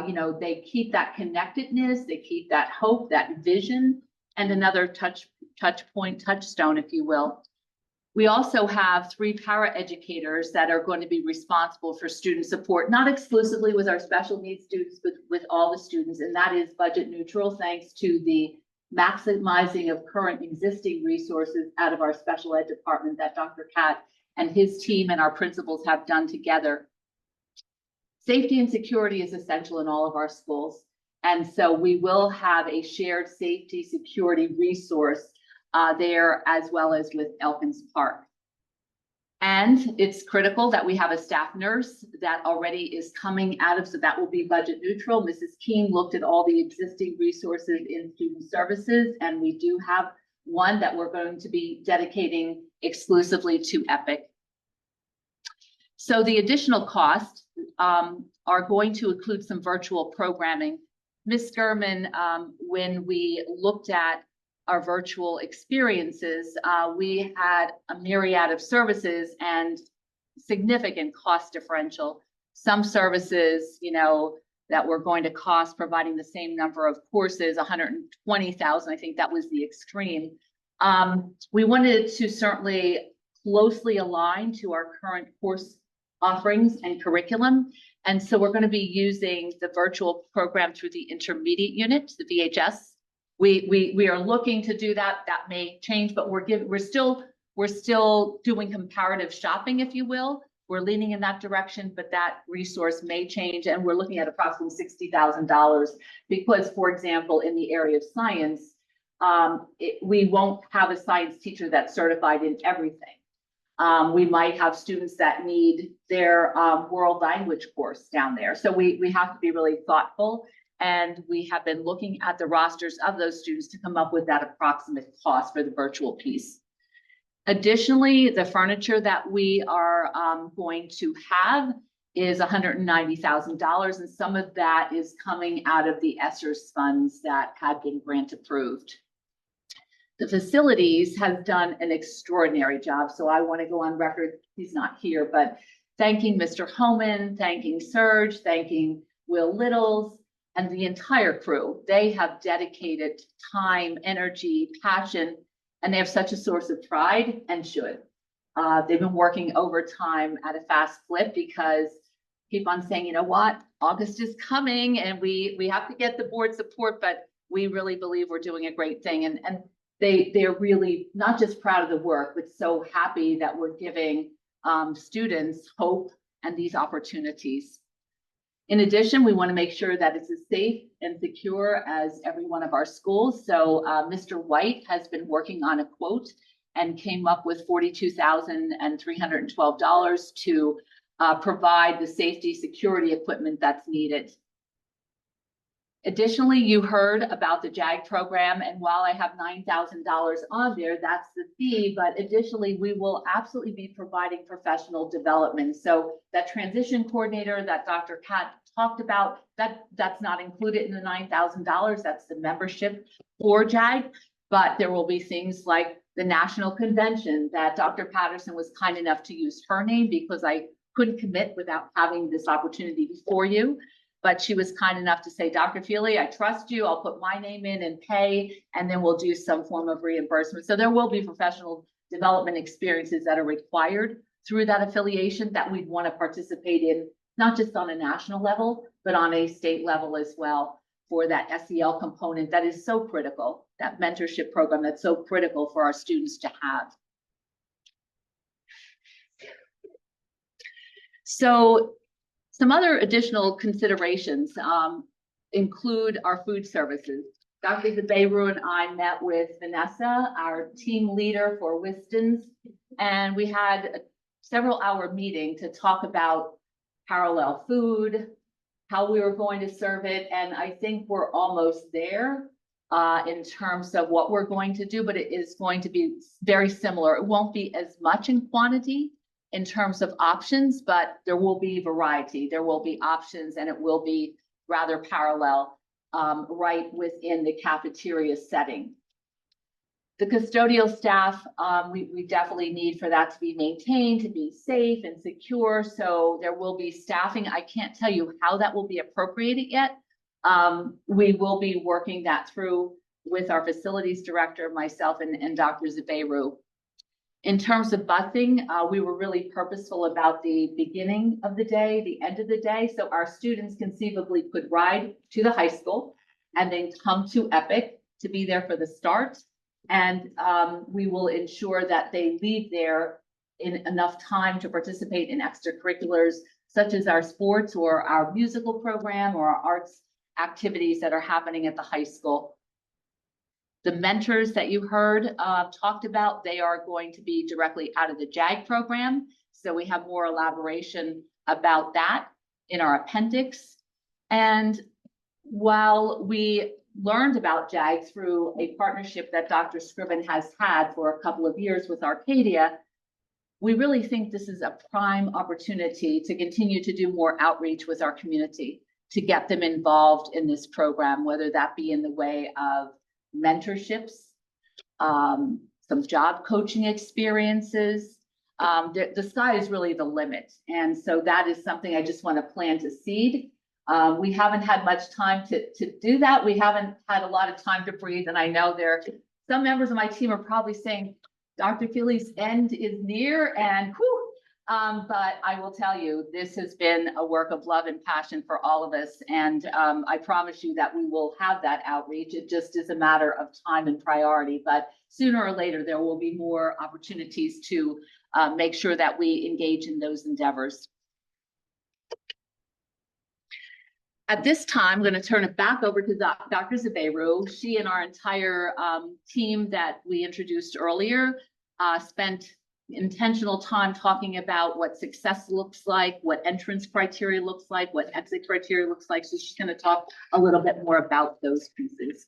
S3: you know, they keep that connectedness, they keep that hope, that vision, and another touchstone, if you will. We also have 3 para-educators that are going to be responsible for student support, not exclusively with our special needs students, but with all the students, and that is budget neutral, thanks to the maximizing of current existing resources out of our special ed department that Dr. Kat and his team and our principals have done together. Safety and security is essential in all of our schools, and so we will have a shared safety security resource there, as well as with Elkins Park. And it's critical that we have a staff nurse that already is coming out of, so that will be budget neutral. Mrs. Keen looked at all the existing resources in student services, and we do have one that we're going to be dedicating exclusively to EPIC. So the additional costs are going to include some virtual programming. Ms. Gurman, when we looked at our virtual experiences, we had a myriad of services and significant cost differential. Some services, you know, that were going to cost providing the same number of courses, 120,000. I think that was the extreme. We wanted to certainly closely align to our current course offerings and curriculum. And so we're going to be using the virtual program through the intermediate unit, the VHS. We are looking to do that. That may change, but we're still We're still doing comparative shopping, if you will. We're leaning in that direction, but that resource may change, and we're looking at approximately $60,000 because, for example, in the area of science, we won't have a science teacher that's certified in everything. We might have students that need their world language course down there. So we have to be really thoughtful, and we have been looking at the rosters of those students to come up with that approximate cost for the virtual piece. Additionally, the furniture that we are going to have is $190,000, and some of that is coming out of the ESSERS funds that have been grant approved. The facilities have done an extraordinary job, so I want to go on record, he's not here, but thanking Mr. Homan, thanking Serge, thanking Will Littles, and the entire crew. They have dedicated time, energy, passion, and they have such a source of pride and should. They've been working overtime at a fast clip because keep on saying, you know what, August is coming and we have to get the board support, but we really believe we're doing a great thing. And they're really not just proud of the work, but so happy that we're giving students hope and these opportunities. In addition, we want to make sure that it's as safe and secure as every one of our schools. So Mr. White has been working on a quote and came up with $42,312 to provide the safety security equipment that's needed. Additionally, you heard about the JAG program, and while I have $9,000 on there, that's the fee, but additionally, we will absolutely be providing professional development. So that transition coordinator that Dr. Kat talked about, that's not included in the $9,000, that's the membership for JAG, but there will be things like the national convention that Dr. Patterson was kind enough to use her name because I couldn't commit without having this opportunity before you. But she was kind enough to say, Dr. Feely, I trust you. I'll put my name in and pay, and then we'll do some form of reimbursement. So there will be professional development experiences that are required through that affiliation that we'd want to participate in, not just on a national level, but on a state level as well for that SEL component that is so critical, that mentorship program that's so critical for our students to have. So some other additional considerations include our food services. Dr. Zaberu and I met with Vanessa, our team leader for Wistons, and we had a several-hour meeting to talk about parallel food, how we were going to serve it, and I think we're almost there in terms of what we're going to do, but it is going to be very similar. It won't be as much in quantity in terms of options, but there will be variety. There will be options, and it will be rather parallel right within the cafeteria setting. The custodial staff, we definitely need for that to be maintained, to be safe and secure. So there will be staffing. I can't tell you how that will be appropriated yet. We will be working that through with our facilities director, myself, and Dr. Zaberu. In terms of busing, we were really purposeful about the beginning of the day, the end of the day. So our students conceivably could ride to the high school and then come to Epic to be there for the start. And we will ensure that they leave there in enough time to participate in extracurriculars, such as our sports or our musical program or our arts activities that are happening at the high school. The mentors that you heard talked about, they are going to be directly out of the JAG program. So we have more elaboration about that in our appendix. And while we learned about JAG through a partnership that Dr. Scriven has had for a couple of years with Arcadia, we really think this is a prime opportunity to continue to do more outreach with our community, to get them involved in this program, whether that be in the way of mentorships, some job coaching experiences. The sky is really the limit. And so that is something I just want to plant a seed. We haven't had much time to do that. We haven't had a lot of time to breathe. And I know some members of my team are probably saying, Dr. Feely's end is near, and But I will tell you, this has been a work of love and passion for all of us. And I promise you that we will have that outreach. It just is a matter of time and priority. But sooner or later, there will be more opportunities to make sure that we engage in those endeavors. At this time, I'm going to turn it back over to Dr. Zubeyru. She and our entire team that we introduced earlier spent intentional time talking about what success looks like, what entrance criteria looks like, what exit criteria looks like. So she's going to talk a little bit more about those pieces.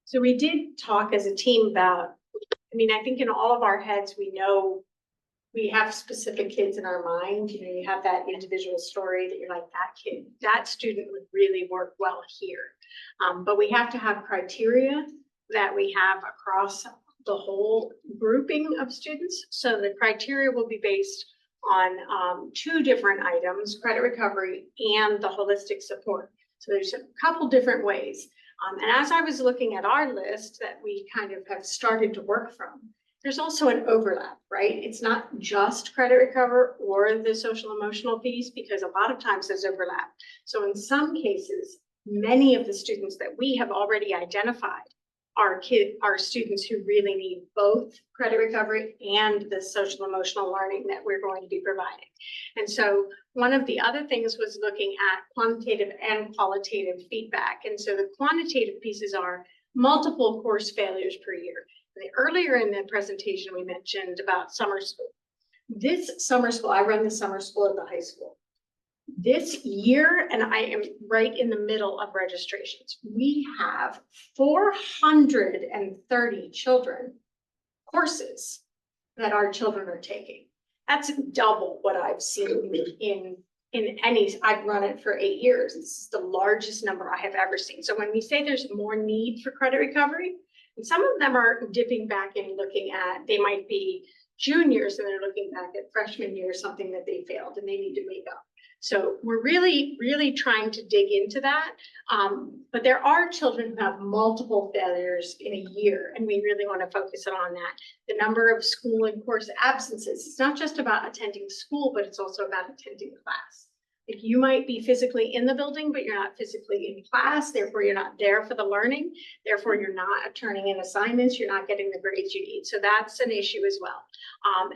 S5: So we did talk as a team about, I mean, I think in all of our heads, we know we have specific kids in our mind. You know, you have that individual story that you're like, that kid, that student would really work well here. But we have to have criteria that we have across the whole grouping of students. So the criteria will be based on two different items, credit recovery and the holistic support. So there's a couple different ways. And as I was looking at our list that we kind of have started to work from, there's also an overlap, right? It's not just credit recovery or the social emotional piece, because a lot of times there's overlap. So in some cases, many of the students that we have already identified are students who really need both credit recovery and the social emotional learning that we're going to be providing. And so one of the other things was looking at quantitative and qualitative feedback. And so the quantitative pieces are multiple course failures per year. Earlier in the presentation, we mentioned about summer school. This summer school, I run the summer school at the high school. This year, and I am right in the middle of registrations, we have 430 children courses that our children are taking. That's double what I've seen in any, I've run it for 8 years. This is the largest number I have ever seen. So when we say there's more need for credit recovery, and some of them are dipping back and looking at, they might be juniors and they're looking back at freshman year, something that they failed and they need to make up. So we're really, really trying to dig into that. But there are children who have multiple failures in a year, and we really want to focus on that. The number of school and course absences, it's not just about attending school, but it's also about attending class. If you might be physically in the building, but you're not physically in class, therefore you're not there for the learning, therefore you're not turning in assignments, you're not getting the grades you need. So that's an issue as well.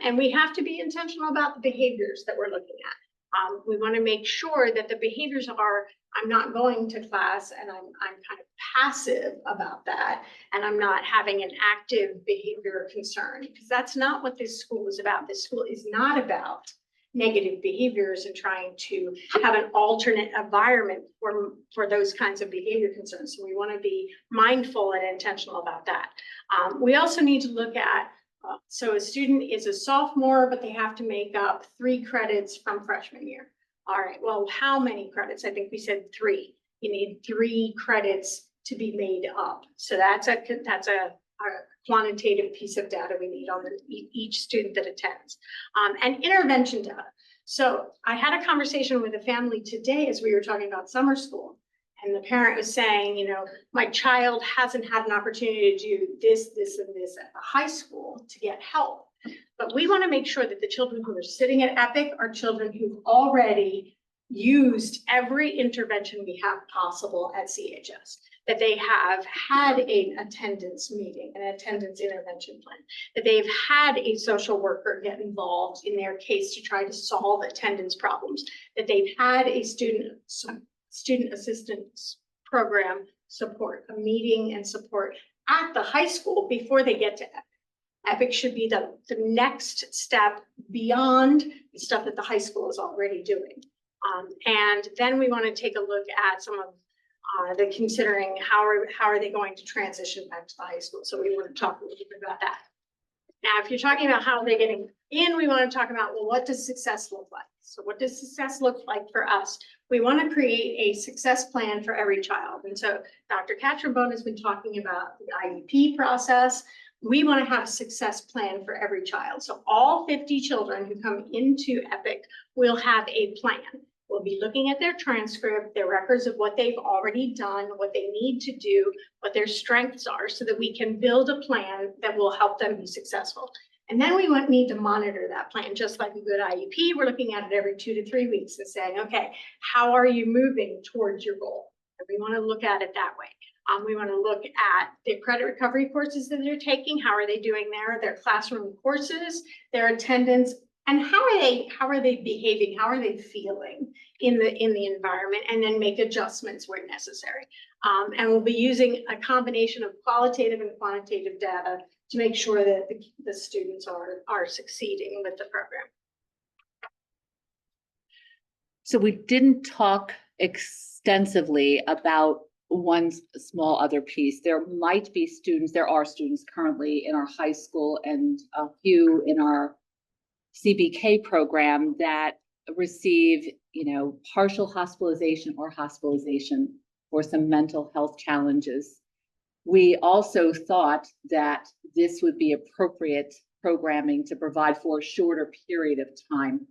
S5: And we have to be intentional about the behaviors that we're looking at. We want to make sure that the behaviors are, I'm not going to class and I'm kind of passive about that, and I'm not having an active behavior concern, because that's not what this school is about. This school is not about negative behaviors and trying to have an alternate environment for those kinds of behavior concerns. So we want to be mindful and intentional about that. We also need to look at, so a student is a sophomore, but they have to make up 3 credits from freshman year. All right, well, how many credits? I think we said 3. You need 3 credits to be made up. So that's a quantitative piece of data we need on each student that attends. And intervention data. So I had a conversation with a family today as we were talking about summer school. And the parent was saying, you know, my child hasn't had an opportunity to do this, this, and this at the high school to get help. But we want to make sure that the children who are sitting at EPIC are children who've already used every intervention we have possible at CHS, that they have had an attendance meeting, an attendance intervention plan, that they've had a social worker get involved in their case to try to solve attendance problems, that they've had a student assistance program support, a meeting and support at the high school before they get to EPIC. EPIC should be the next step beyond the stuff that the high school is already doing. And then we want to take a look at some of the considering how are they going to transition back to the high school. So we want to talk a little bit about that. Now, if you're talking about how they're getting in, we want to talk about, well, what does success look like? So what does success look like for us? We want to create a success plan for every child. And so Dr. Catrambone has been talking about the IEP process. We want to have a success plan for every child. So all 50 children who come into EPIC will have a plan. We'll be looking at their transcript, their records of what they've already done, what they need to do, what their strengths are, so that we can build a plan that will help them be successful. And then we need to monitor that plan, just like a good IEP. We're looking at it every 2 to 3 weeks and saying, okay, how are you moving towards your goal? And we want to look at it that way. We want to look at the credit recovery courses that they're taking. How are they doing there? Their classroom courses, their attendance, and how are they behaving? How are they feeling in the environment? And then make adjustments where necessary. And we'll be using a combination of qualitative and quantitative data to make sure that the students are succeeding with the program.
S3: So we didn't talk extensively about one small other piece. There are students currently in our high school and a few in our CBK program that receive, partial hospitalization or hospitalization for some mental health challenges. We also thought that this would be appropriate programming to provide for a shorter period of time,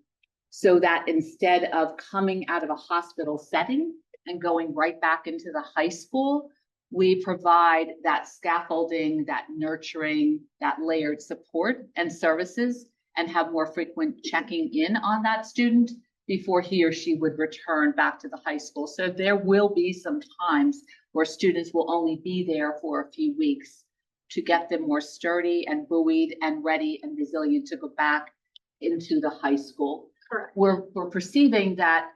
S3: so that instead of coming out of a hospital setting and going right back into the high school, we provide that scaffolding, that nurturing, that layered support and services, and have more frequent checking in on that student before he or she would return back to the high school. So there will be some times where students will only be there for a few weeks to get them more sturdy and buoyed and ready and resilient to go back into the high school.
S5: Correct.
S3: We're perceiving that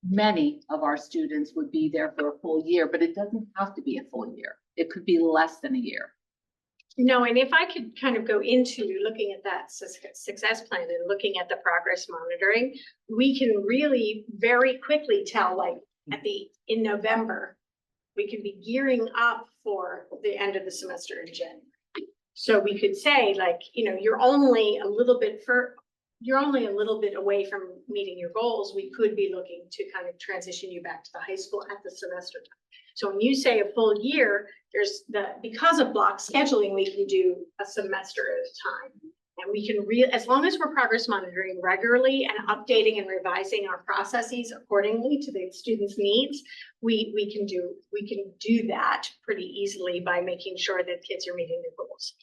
S3: many of our students would be there for a full year, but it doesn't have to be a full year. It could be less than a year.
S5: No, and if I could kind of go into looking at that success plan and looking at the progress monitoring, we can really very quickly tell, like in November, we can be gearing up for the end of the semester in January. So we could say, like, you're only a little bit away from meeting your goals. We could be looking to kind of transition you back to the high school at the semester time. So when you say a full year, because of block scheduling, we can do a semester at a time. And we can as long as we're progress monitoring regularly and updating and revising our processes accordingly to the students' needs, we can do that pretty easily by making sure that kids are meeting their goals.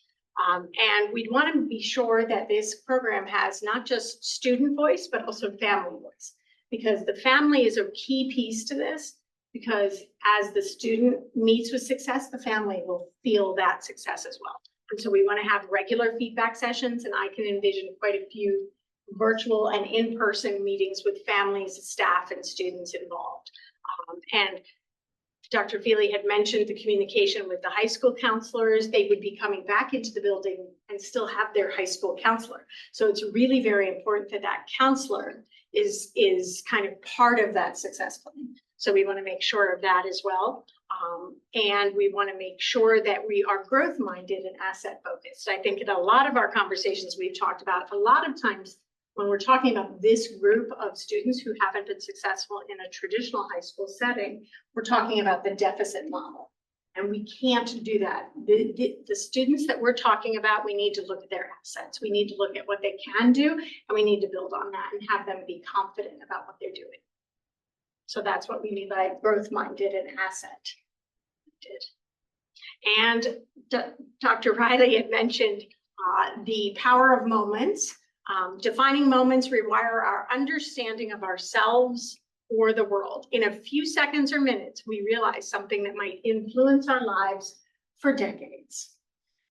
S5: And we'd want to be sure that this program has not just student voice, but also family voice, because the family is a key piece to this. Because as the student meets with success, the family will feel that success as well. And so we want to have regular feedback sessions, and I can envision quite a few virtual and in-person meetings with families, staff, and students involved. And Dr. Feely had mentioned the communication with the high school counselors. They would be coming back into the building and still have their high school counselor. So it's really very important that that counselor is kind of part of that success plan. So we want to make sure of that as well. And we want to make sure that we are growth minded and asset focused. I think in a lot of our conversations we've talked about, a lot of times when we're talking about this group of students who haven't been successful in a traditional high school setting, we're talking about the deficit model. And we can't do that. The students that we're talking about, we need to look at their assets. We need to look at what they can do, and we need to build on that and have them be confident about what they're doing. So that's what we mean by growth-minded and asset-minded. And Dr. Riley had mentioned the power of moments. Defining moments require our understanding of ourselves or the world. In a few seconds or minutes, we realize something that might influence our lives for decades.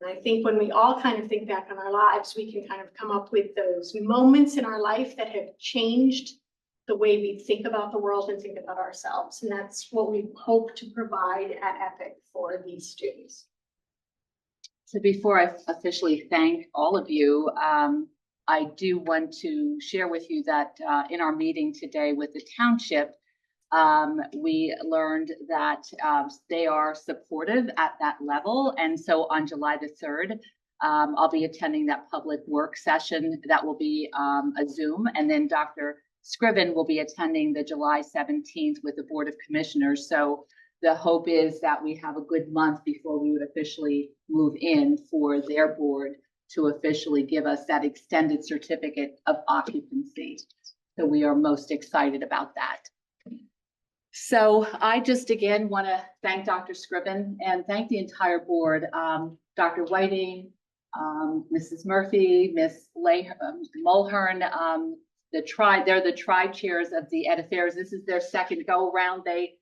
S5: And I think when we all kind of think back on our lives, we can kind of come up with those moments in our life that have changed the way we think about the world and think about ourselves. And that's what we hope to provide at EPIC for these students.
S3: So before I officially thank all of you, I do want to share with you that in our meeting today with the township, we learned that they are supportive at that level. And so on July the 3rd, I'll be attending that public work session that will be a Zoom. And then Dr. Scriven will be attending the July 17th with the Board of Commissioners. So the hope is that we have a good month before we would officially move in for their board to officially give us that extended certificate of occupancy. So we are most excited about that. So I just again want to thank Dr. Scriven and thank the entire board, Dr. Whiting, Mrs. Murphy, Miss Mulhern, they're the tri-chairs of the Ed Affairs. This is their second go around. They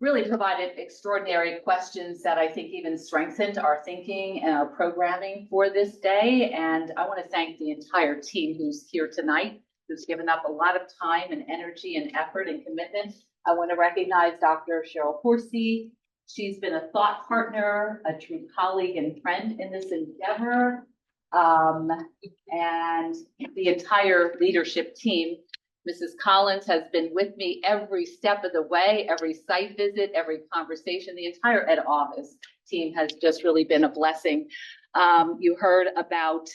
S3: really provided extraordinary questions that I think even strengthened our thinking and our programming for this day. And I want to thank the entire team who's here tonight, who's given up a lot of time and energy and effort and commitment. I want to recognize Dr. Cheryl Horsey. She's been a thought partner, a true colleague and friend in this endeavor. And the entire leadership team. Mrs. Collins has been with me every step of the way, every site visit, every conversation. The entire Ed office team has just really been a blessing. You heard about,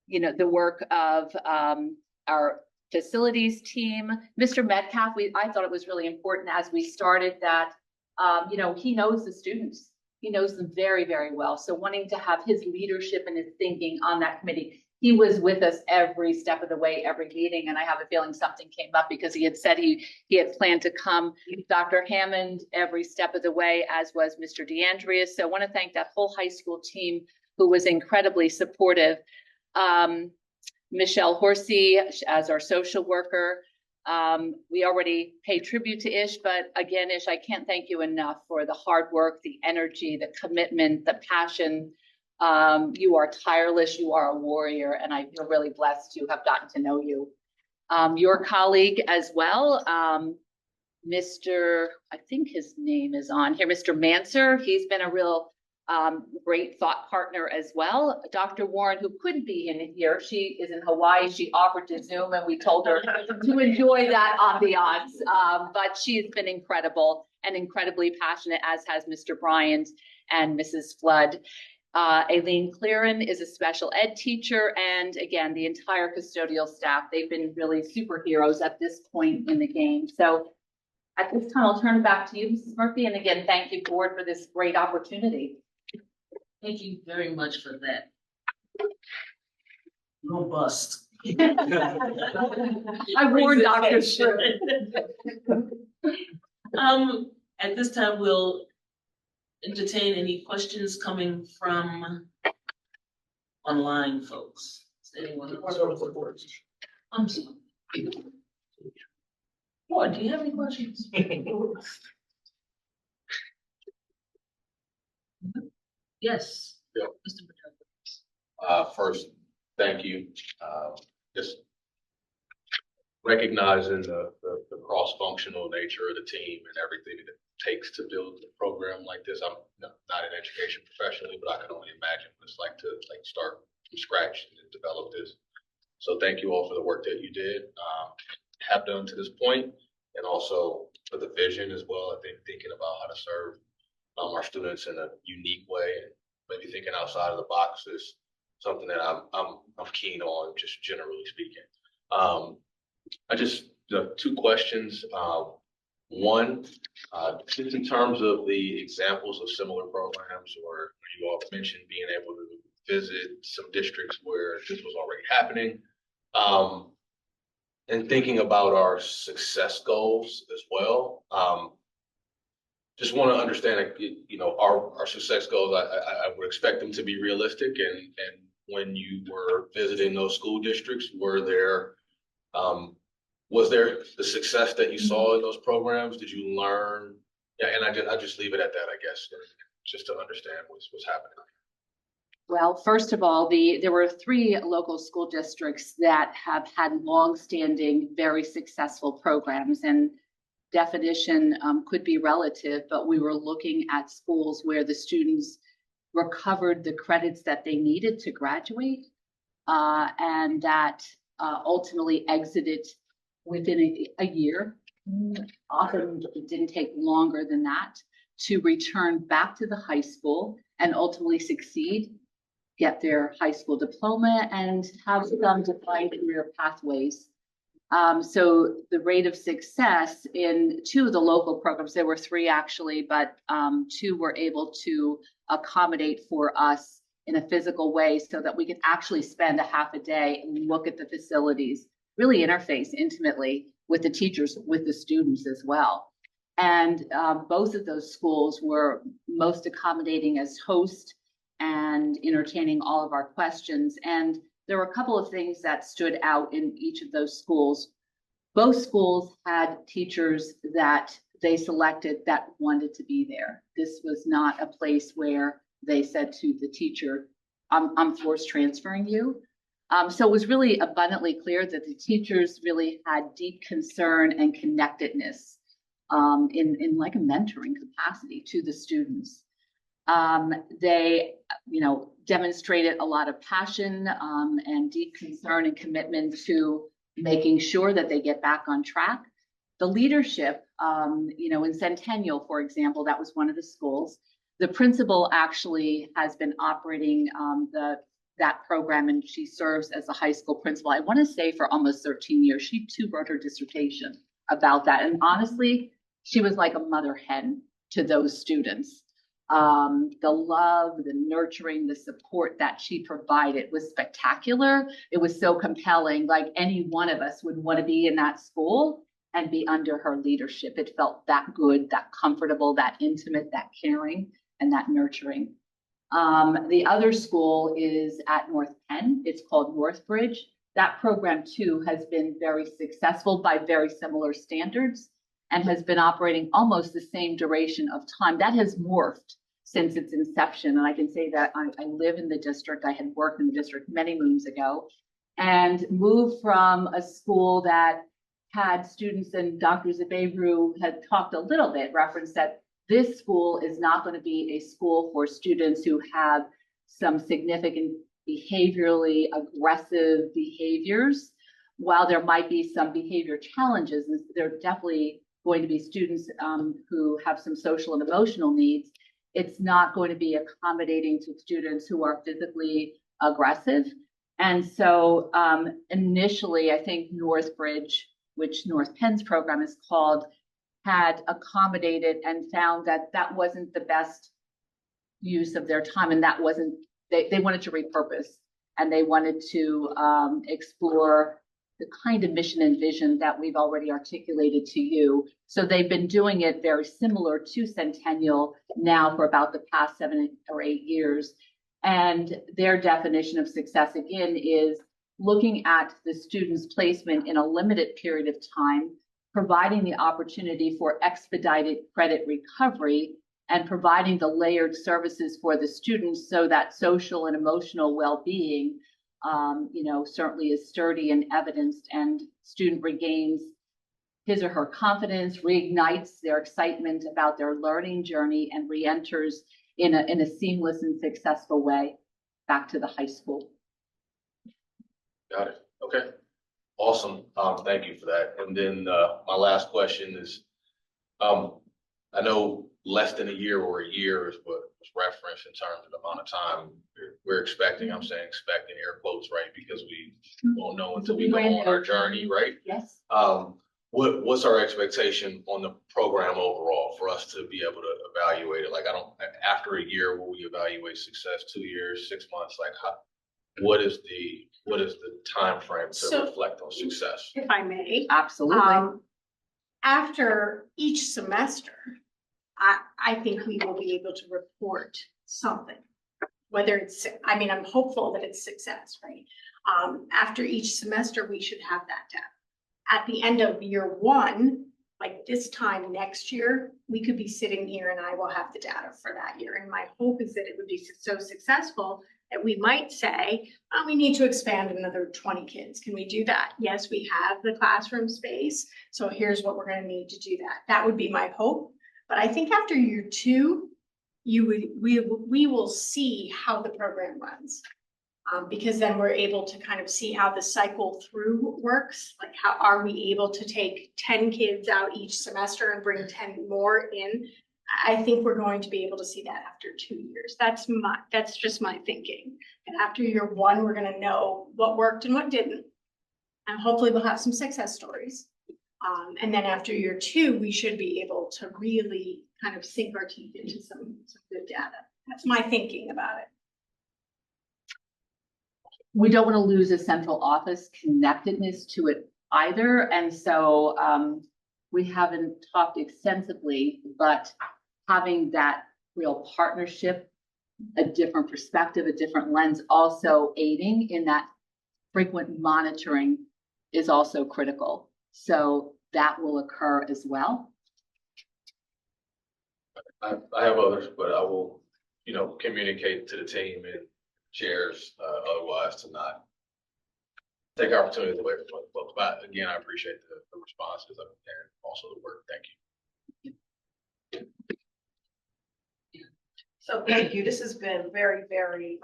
S3: the work of our facilities team. Mr. Metcalf, I thought it was really important as we started that, he knows the students. He knows them very, very well. So wanting to have his leadership and his thinking on that committee, he was with us every step of the way, every meeting. And I have a feeling something came up because he had said he had planned to come. Dr. Hammond, every step of the way, as was Mr. DeAndreas. So I want to thank that whole high school team who was incredibly supportive. Michelle Horsey as our social worker. We already paid tribute to Ish, but again, Ish, I can't thank you enough for the hard work, the energy, the commitment, the passion. You are tireless, you are a warrior, and I feel really blessed to have gotten to know you. Your colleague as well, Mr., I think his name is on here, Mr. Manser. He's been a real great thought partner as well. Dr. Warren, who couldn't be in here, she is in Hawaii. She offered to Zoom and we told her to enjoy that ambiance. But she's been incredible and incredibly passionate, as has Mr. Bryant and Mrs. Flood. Aileen Clearan is a special ed teacher, and again, the entire custodial staff, they've been really superheroes at this point in the game. So at this time, I'll turn it back to you, Mrs. Murphy. And again, thank you, board, for this great opportunity.
S1: Thank you very much for that. Robust.
S3: I warned Dr.
S1: At this time, we'll entertain any questions coming from online folks. Is anyone? I'm sorry. What, do you have any questions? Yes.
S13: Yeah.
S1: Mr. Patel.
S13: First, thank you. Just recognizing the cross-functional nature of the team and everything that it takes to build a program like this. I'm not in education professionally, but I can only imagine what it's like to start from scratch and develop this. So thank you all for the work that you did, have done to this point, and also for the vision as well. I think thinking about how to serve our students in a unique way and maybe thinking outside of the box is something that I'm keen on, just generally speaking. I just two questions. One, just in terms of the examples of similar programs, or you all mentioned being able to visit some districts where this was already happening, and thinking about our success goals as well. Just want to understand, our success goals. I would expect them to be realistic. And when you were visiting those school districts, was there the success that you saw in those programs? Did you learn? Yeah, and I just leave it at that, I guess, just to understand what's happening.
S3: Well, first of all, there were 3 local school districts that have had long-standing, very successful programs, and definition could be relative, but we were looking at schools where the students recovered the credits that they needed to graduate, and that ultimately exited within a year. Often it didn't take longer than that to return back to the high school and ultimately succeed, get their high school diploma, and have some defined career pathways. So the rate of success in 2 of the local programs, there were 3 actually, but 2 were able to accommodate for us in a physical way so that we could actually spend a half a day and look at the facilities, really interface intimately with the teachers, with the students as well. And both of those schools were most accommodating as host and entertaining all of our questions. And there were a couple of things that stood out in each of those schools. Both schools had teachers that they selected that wanted to be there. This was not a place where they said to the teacher, I'm forced transferring you. So it was really abundantly clear that the teachers really had deep concern and connectedness in like a mentoring capacity to the students. They, demonstrated a lot of passion and deep concern and commitment to making sure that they get back on track. The leadership, in Centennial, for example, that was one of the schools. The principal actually has been operating that program, and she serves as a high school principal, I want to say, for almost 13 years. She too wrote her dissertation about that. And honestly, she was like a mother hen to those students. The love, the nurturing, the support that she provided was spectacular. It was so compelling. Like any one of us would want to be in that school and be under her leadership. It felt that good, that comfortable, that intimate, that caring, and that nurturing. The other school is at North Penn. It's called Northbridge. That program too has been very successful by very similar standards and has been operating almost the same duration of time. That has morphed since its inception. And I can say that I live in the district. I had worked in the district many moons ago and moved from a school that had students, and Dr. Zabebru had talked a little bit, referenced that this school is not going to be a school for students who have some significant behaviorally aggressive behaviors. While there might be some behavior challenges, there are definitely going to be students who have some social and emotional needs. It's not going to be accommodating to students who are physically aggressive. And so initially, I think Northbridge, which North Penn's program is called, had accommodated and found that that wasn't the best use of their time, and that wasn't, they wanted to repurpose, and they wanted to explore the kind of mission and vision that we've already articulated to you. So they've been doing it very similar to Centennial now for about the past 7 or 8 years. And their definition of success, again, is looking at the student's placement in a limited period of time, providing the opportunity for expedited credit recovery, and providing the layered services for the students so that social and emotional well-being certainly is sturdy and evidenced, and student regains his or her confidence, reignites their excitement about their learning journey, and re-enters in a seamless and successful way back to the high school.
S13: Got it. Okay. Awesome. Thank you for that. And then my last question is, I know less than a year or a year is what was referenced in terms of the amount of time we're expecting. I'm saying expecting air quotes, right? Because we won't know until we go on our journey, right?
S3: Yes.
S13: What's our expectation on the program overall for us to be able to evaluate it? Like, after a year, will we evaluate success? 2 years, 6 months? Like, what is the time frame to reflect on success?
S5: If I may.
S3: Absolutely.
S5: After each semester, I think we will be able to report something, whether it's, I'm hopeful that it's success, right? After each semester, we should have that data. At the end of year one, like this time next year, we could be sitting here and I will have the data for that year. And my hope is that it would be so successful that we might say, oh, we need to expand another 20 kids. Can we do that? Yes, we have the classroom space. So here's what we're going to need to do that. That would be my hope. But I think after year two, we will see how the program runs. Because then we're able to kind of see how the cycle through works. Like, how are we able to take 10 kids out each semester and bring 10 more in? I think we're going to be able to see that after 2 years. That's just my thinking. And after year one, we're going to know what worked and what didn't. And hopefully we'll have some success stories. And then after year two, we should be able to really kind of sink our teeth into some good data. That's my thinking about it.
S3: We don't want to lose a central office connectedness to it either. And so we haven't talked extensively, but having that real partnership a different perspective, a different lens, also aiding in that frequent monitoring is also critical. So that will occur as well.
S13: I have others, but I will, communicate to the team and chairs, otherwise to not take opportunities away from other folks. But again, I appreciate the responses and also the work. Thank you.
S9: So thank you. This has been very, very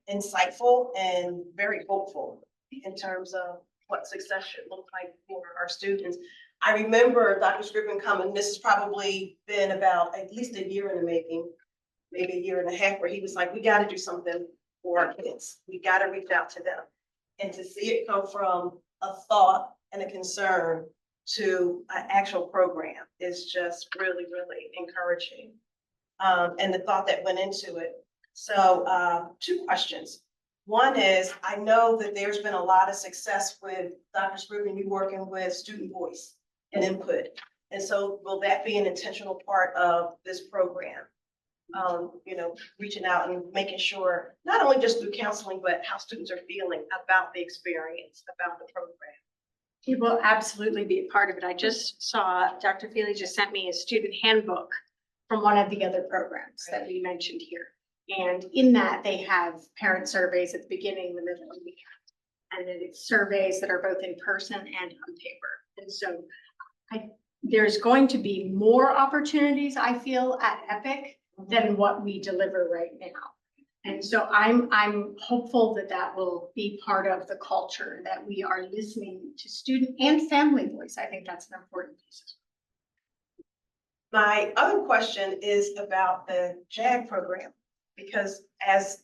S9: insightful and very hopeful in terms of what success should look like for our students. I remember Dr. Scriven coming, this has probably been about at least a year in the making, maybe a year and a half, where he was like, we got to do something for our kids. We got to reach out to them. And to see it go from a thought and a concern to an actual program is just really, really encouraging. And the thought that went into it. So 2 questions. One is, I know that there's been a lot of success with Dr. Scriven, you working with student voice and input. And so will that be an intentional part of this program? Reaching out and making sure, not only just through counseling, but how students are feeling about the experience, about the program.
S5: It will absolutely be a part of it. I just saw, Dr. Feely just sent me a student handbook from one of the other programs that we mentioned here. And in that, they have parent surveys at the beginning, the middle, and the end. And then it's surveys that are both in person and on paper. And so there's going to be more opportunities, I feel, at EPIC than what we deliver right now. And so I'm hopeful that that will be part of the culture, that we are listening to student and family voice. I think that's an important piece.
S9: My other question is about the JAG program, because as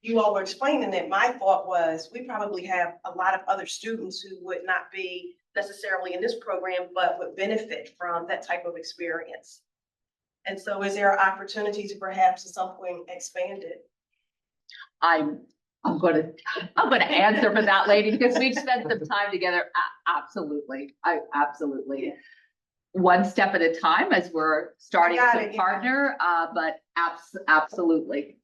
S9: you all were explaining it, my thought was we probably have a lot of other students who would not be necessarily in this program, but would benefit from that type of experience. And so is there opportunities perhaps at some point expand it?
S3: I'm going to answer for that lady because we've spent some time together. Absolutely. Absolutely. One step at a time as we're starting to partner, but absolutely.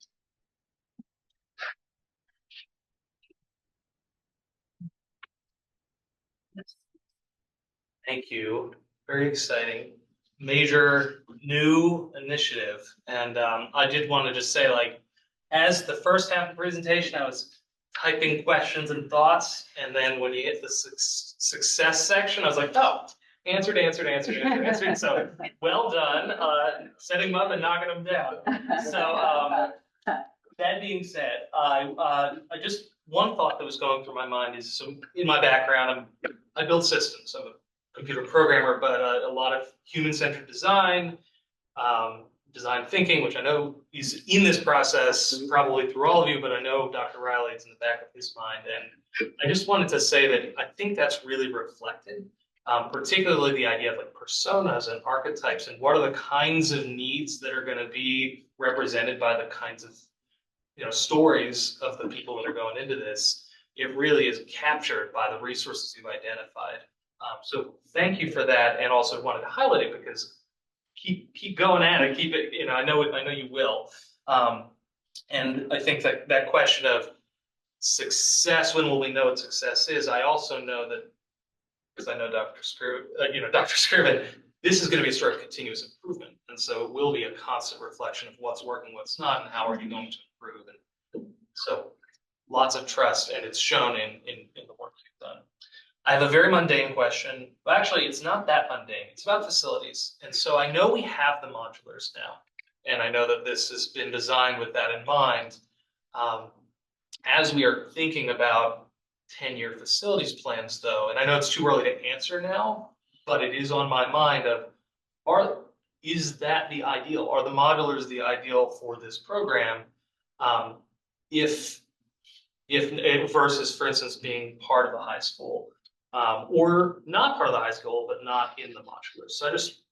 S14: Thank you. Very exciting. Major new initiative. And I did want to just say, as the first half of the presentation, I was typing questions and thoughts. And then when you hit the success section, I was like, oh, answered. So well done, setting them up and knocking them down. So that being said, I just, one thought that was going through my mind is, so in my background, I build systems. I'm a computer programmer, but a lot of human-centered design, design thinking, which I know is in this process, probably through all of you, but I know Dr. Riley is in the back of his mind. And I just wanted to say that I think that's really reflected, particularly the idea of personas and archetypes and what are the kinds of needs that are going to be represented by the kinds of stories of the people that are going into this. It really is captured by the resources you've identified. So thank you for that, and also wanted to highlight it because keep going at it, keep it. I know you will. And I think that question of success, when will we know what success is? I also know that, because I know Dr. Scriven, this is going to be a story of continuous improvement, and so it will be a constant reflection of what's working, what's not, and how are you going to improve. And so lots of trust, and it's shown in the work you've done. I have a very mundane question. Well, actually, it's not that mundane. It's about facilities. And so I know we have the modulars now, and I know that this has been designed with that in mind. As we are thinking about 10-year facilities plans, though, and I know it's too early to answer now, but it is on my mind of, is that the ideal? Are the modulars the ideal for this program? If versus, for instance, being part of the high school. Or not part of the high school, but not in the modulars. So I just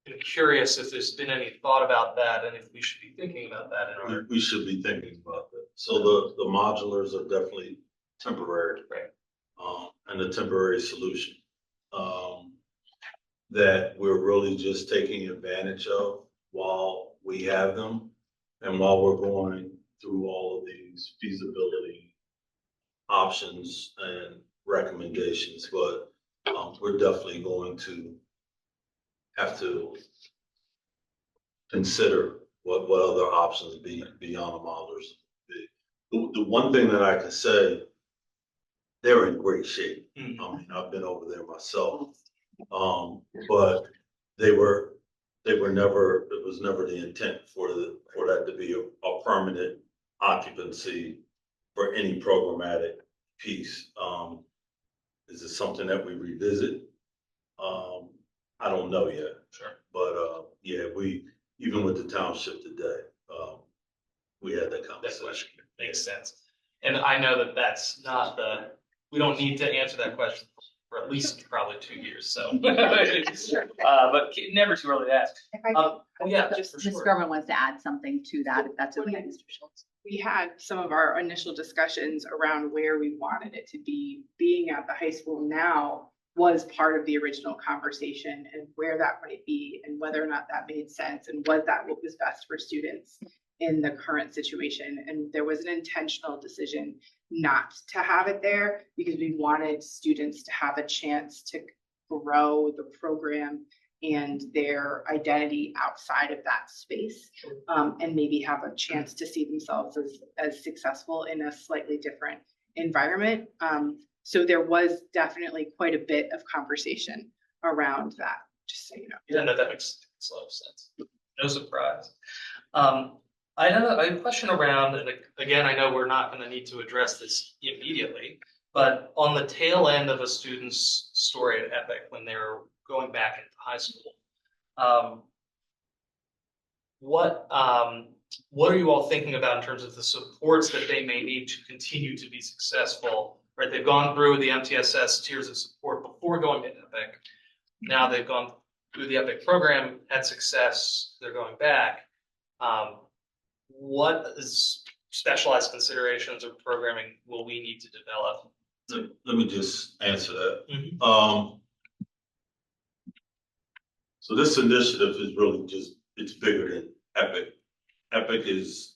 S14: am curious if there's been any thought about that and if we should be thinking about that.
S8: We should be thinking about that. So the modulars are definitely temporary.
S14: Right.
S8: And a temporary solution that we're really just taking advantage of while we have them. And while we're going through all of these feasibility options and recommendations, but we're definitely going to have to consider what other options beyond the modelers. The one thing that I can say, they're in great shape. I mean, I've been over there myself. But they were never, it was never the intent for that to be a permanent occupancy for any programmatic piece. Is it something that we revisit? I don't know yet.
S14: Sure.
S8: But yeah, even with the township today, we had that conversation.
S14: Makes sense. And I know that that's not we don't need to answer that question for at least probably 2 years, so. But never too early to ask. Yeah,
S3: Just,
S14: for
S3: Ms.
S14: sure.
S3: German wants to add something to that, if that's okay,
S6: Okay.
S3: Mr. Schultz.
S6: We had some of our initial discussions around where we wanted it to be. Being at the high school now was part of the original conversation, and where that might be and whether or not that made sense and was that what was best for students in the current situation. And there was an intentional decision not to have it there because we wanted students to have a chance to grow the program and their identity outside of that space, and maybe have a chance to see themselves as successful in a slightly different environment. So there was definitely quite a bit of conversation around that, just so you know.
S14: Yeah, no, that makes a lot of sense. No surprise. I have a question around, and again, I know we're not going to need to address this immediately, but on the tail end of a student's story at Epic, when they're going back into high school, what are you all thinking about in terms of the supports that they may need to continue to be successful? Right, they've gone through the MTSS tiers of support before going to Epic. Now they've gone through the Epic program, had success, they're going back. What is specialized considerations or programming will we need to develop?
S8: Let me just answer that.
S14: Mhm.
S8: So this initiative is really just, it's bigger than Epic. Epic is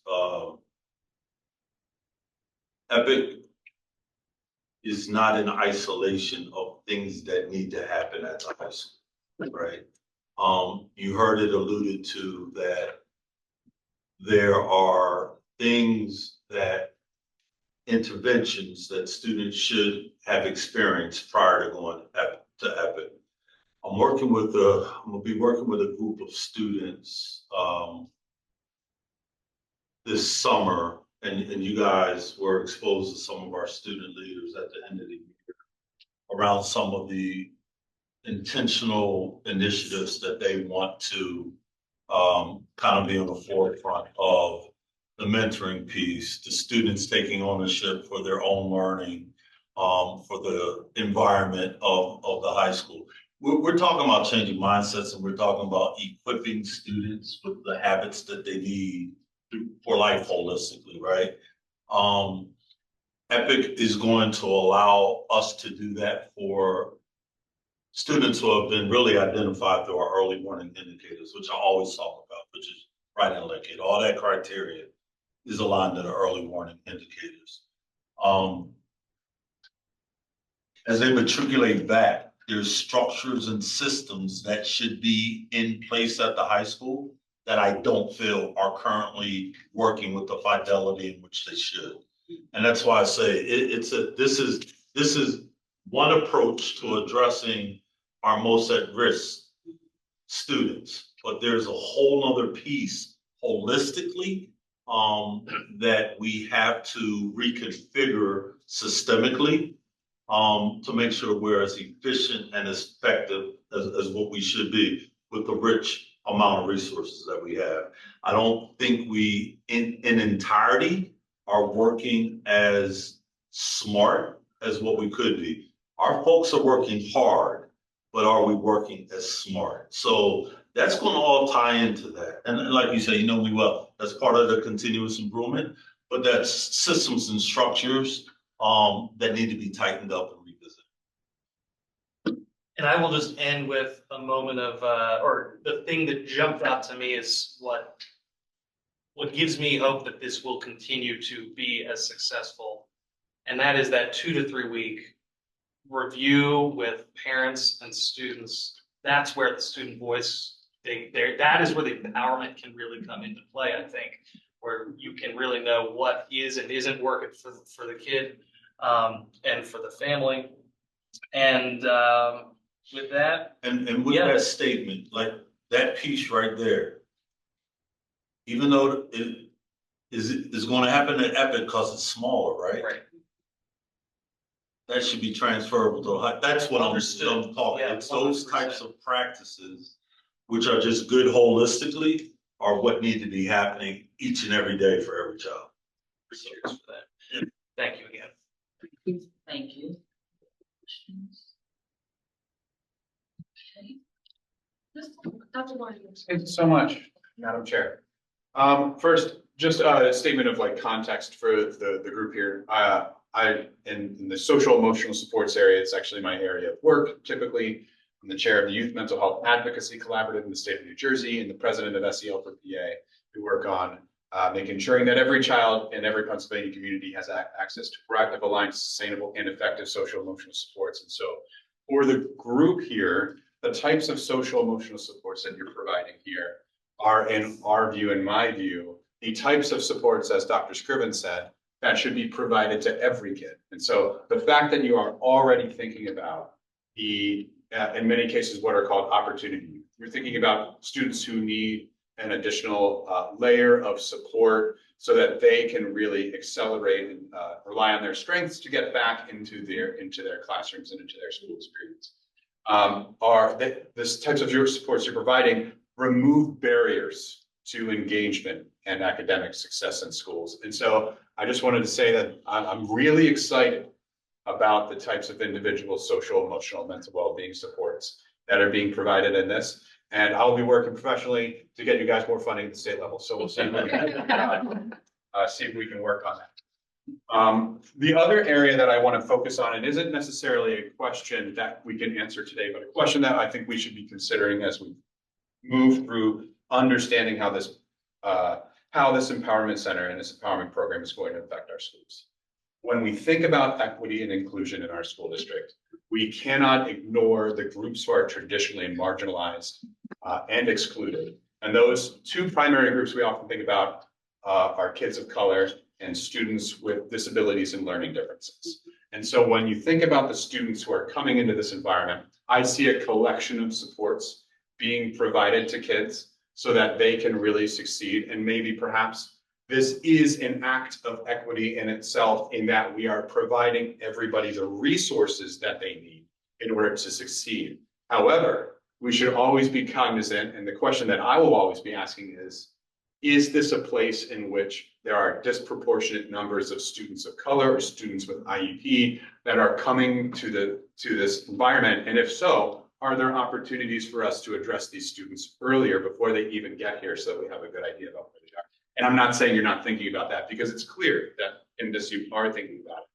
S8: not in isolation of things that need to happen at the high school, right? You heard it alluded to that there are interventions that students should have experienced prior to going to Epic. I'm gonna be working with a group of students this summer, and you guys were exposed to some of our student leaders at the end of the year around some of the intentional initiatives that they want to kind of be on the forefront of. The mentoring piece, the students taking ownership for their own learning, for the environment of the high school. We're talking about changing mindsets, and we're talking about equipping students with the habits that they need for life holistically, right? Epic is going to allow us to do that for students who have been really identified through our early warning indicators, which I always talk about, which is right in Linkage. All that criteria is aligned to the early warning indicators. As they matriculate back, there's structures and systems that should be in place at the high school that I don't feel are currently working with the fidelity in which they should. And that's why I say this is one approach to addressing our most at-risk students, but there's a whole other piece holistically that we have to reconfigure systemically to make sure we're as efficient and as effective as what we should be with the rich amount of resources that we have. I don't think we in entirety are working as smart as what we could be. Our folks are working hard, but are we working as smart? So that's going to all tie into that. And like you say, you know me well, that's part of the continuous improvement, but that's systems and structures that need to be tightened up and revisited.
S14: And I will just end with a moment of, or the thing that jumped out to me is what what gives me hope that this will continue to be as successful. And that is that 2 to 3 week review with parents and students. That's where the student voice, that is where the empowerment can really come into play, I think, where you can really know what is and isn't working for the kid and for the family. And with that.
S8: And with
S14: Yeah.
S8: that statement, like that piece right there, even though it is going to happen at Epic because it's smaller, right?
S14: Right.
S8: That should be transferable to high. That's what I'm
S14: Understood.
S8: talking.
S14: Yeah,
S8: It's those
S14: 100%.
S8: types of practices, which are just good holistically, are what need to be happening each and every day for every child.
S14: Cheers for that. Thank you again.
S3: Thank you. Questions? Okay. Dr. Williams.
S2: Thank you so much, Madam Chair. First, just a statement of like context for the group here. In the social emotional supports area, it's actually my area of work. Typically, I'm the chair of the Youth Mental Health Advocacy Collaborative in the state of New Jersey and the president of SEL for PA. We work on making sure that every child in every Pennsylvania community has access to proactive, aligned, sustainable, and effective social emotional supports. And so for the group here, the types of social emotional supports that you're providing here are, in our view, in my view, the types of supports, as Dr. Scriven said, that should be provided to every kid. And so the fact that you are already thinking about the, in many cases, what are called opportunity. You're thinking about students who need an additional layer of support so that they can really accelerate and rely on their strengths to get back into their classrooms and into their school experience. This types of your supports you're providing remove barriers to engagement and academic success in schools. And so I just wanted to say that I'm really excited about the types of individual social, emotional, mental well-being supports that are being provided in this. And I'll be working professionally to get you guys more funding at the state level. So we'll see if we can, see if we can work on that. The other area that I want to focus on, it isn't necessarily a question that we can answer today, but a question that I think we should be considering as we move through understanding how this empowerment center and this empowerment program is going to affect our schools. When we think about equity and inclusion in our school district, we cannot ignore the groups who are traditionally marginalized and excluded. And those two primary groups we often think about are kids of color and students with disabilities and learning differences. And so when you think about the students who are coming into this environment, I see a collection of supports being provided to kids so that they can really succeed. And maybe perhaps this is an act of equity in itself, in that we are providing everybody the resources that they need in order to succeed. However, we should always be cognizant, and the question that I will always be asking is this a place in which there are disproportionate numbers of students of color or students with IEP that are coming to this environment? And if so, are there opportunities for us to address these students earlier before they even get here so that we have a good idea about where they are? And I'm not saying you're not thinking about that, because it's clear that in this you are thinking about it.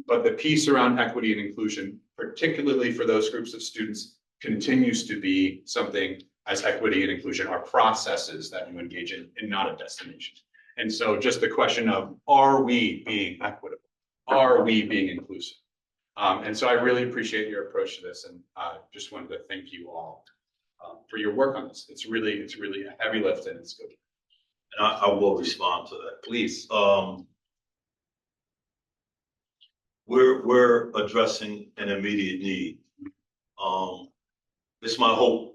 S2: But the piece around equity and inclusion, particularly for those groups of students, continues to be something, as equity and inclusion are processes that you engage in and not a destination. And so just the question of, are we being equitable? Are we being inclusive? And so I really appreciate your approach to this, and just wanted to thank you all for your work on this. It's really a heavy lift, and it's good.
S8: And I will respond to that.
S2: Please.
S8: We're addressing an immediate need. It's my hope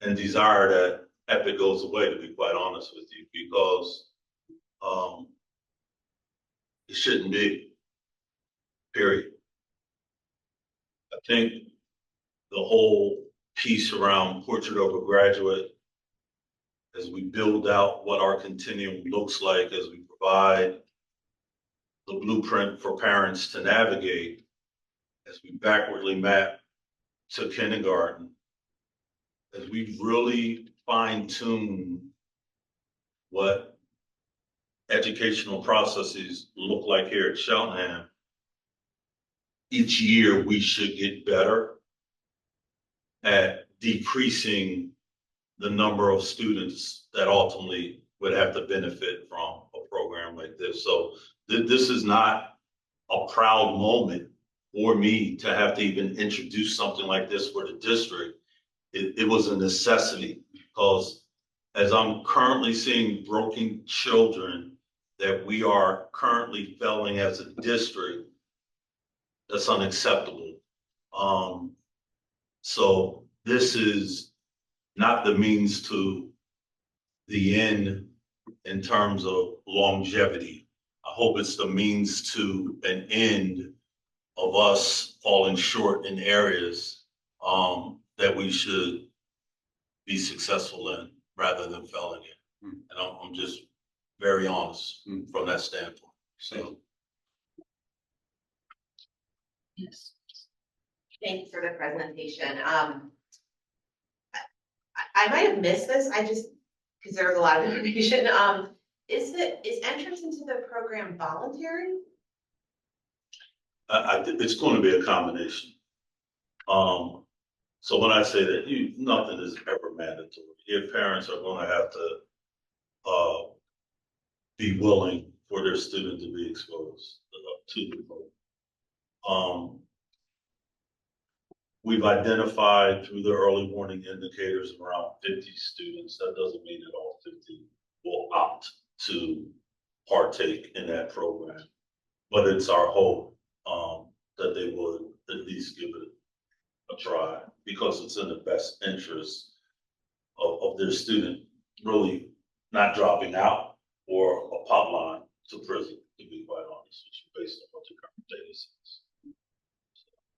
S8: and desire that Epic goes away, to be quite honest with you, because it shouldn't be, period. I think the whole piece around Portrait of a Graduate, as we build out what our continuum looks like, as we provide the blueprint for parents to navigate, as we backwardly map to kindergarten, as we really fine-tune what educational processes look like here at Cheltenham, each year we should get better at decreasing the number of students that ultimately would have to benefit from a program like this. So this is not a proud moment for me to have to even introduce something like this for the district. It was a necessity because as I'm currently seeing broken children that we are currently failing as a district, that's unacceptable. So this is not the means to the end in terms of longevity. I hope it's the means to an end of us falling short in areas that we should be successful in rather than failing in. And I'm just very honest from that standpoint. So.
S3: Yes.
S15: Thank you for the presentation. I might have missed this. I just, because there was a lot of information. Is entrance into the program voluntary?
S8: It's going to be a combination. So when I say that, nothing is ever mandatory. Your parents are going to have to be willing for their student to be exposed to the program. We've identified through the early warning indicators around 50 students. That doesn't mean that all 50 will opt to partake in that program, but it's our hope that they would at least give it a try because it's in the best interest of their student really not dropping out or a pot line to prison, to be quite honest with you, based on what the current data says.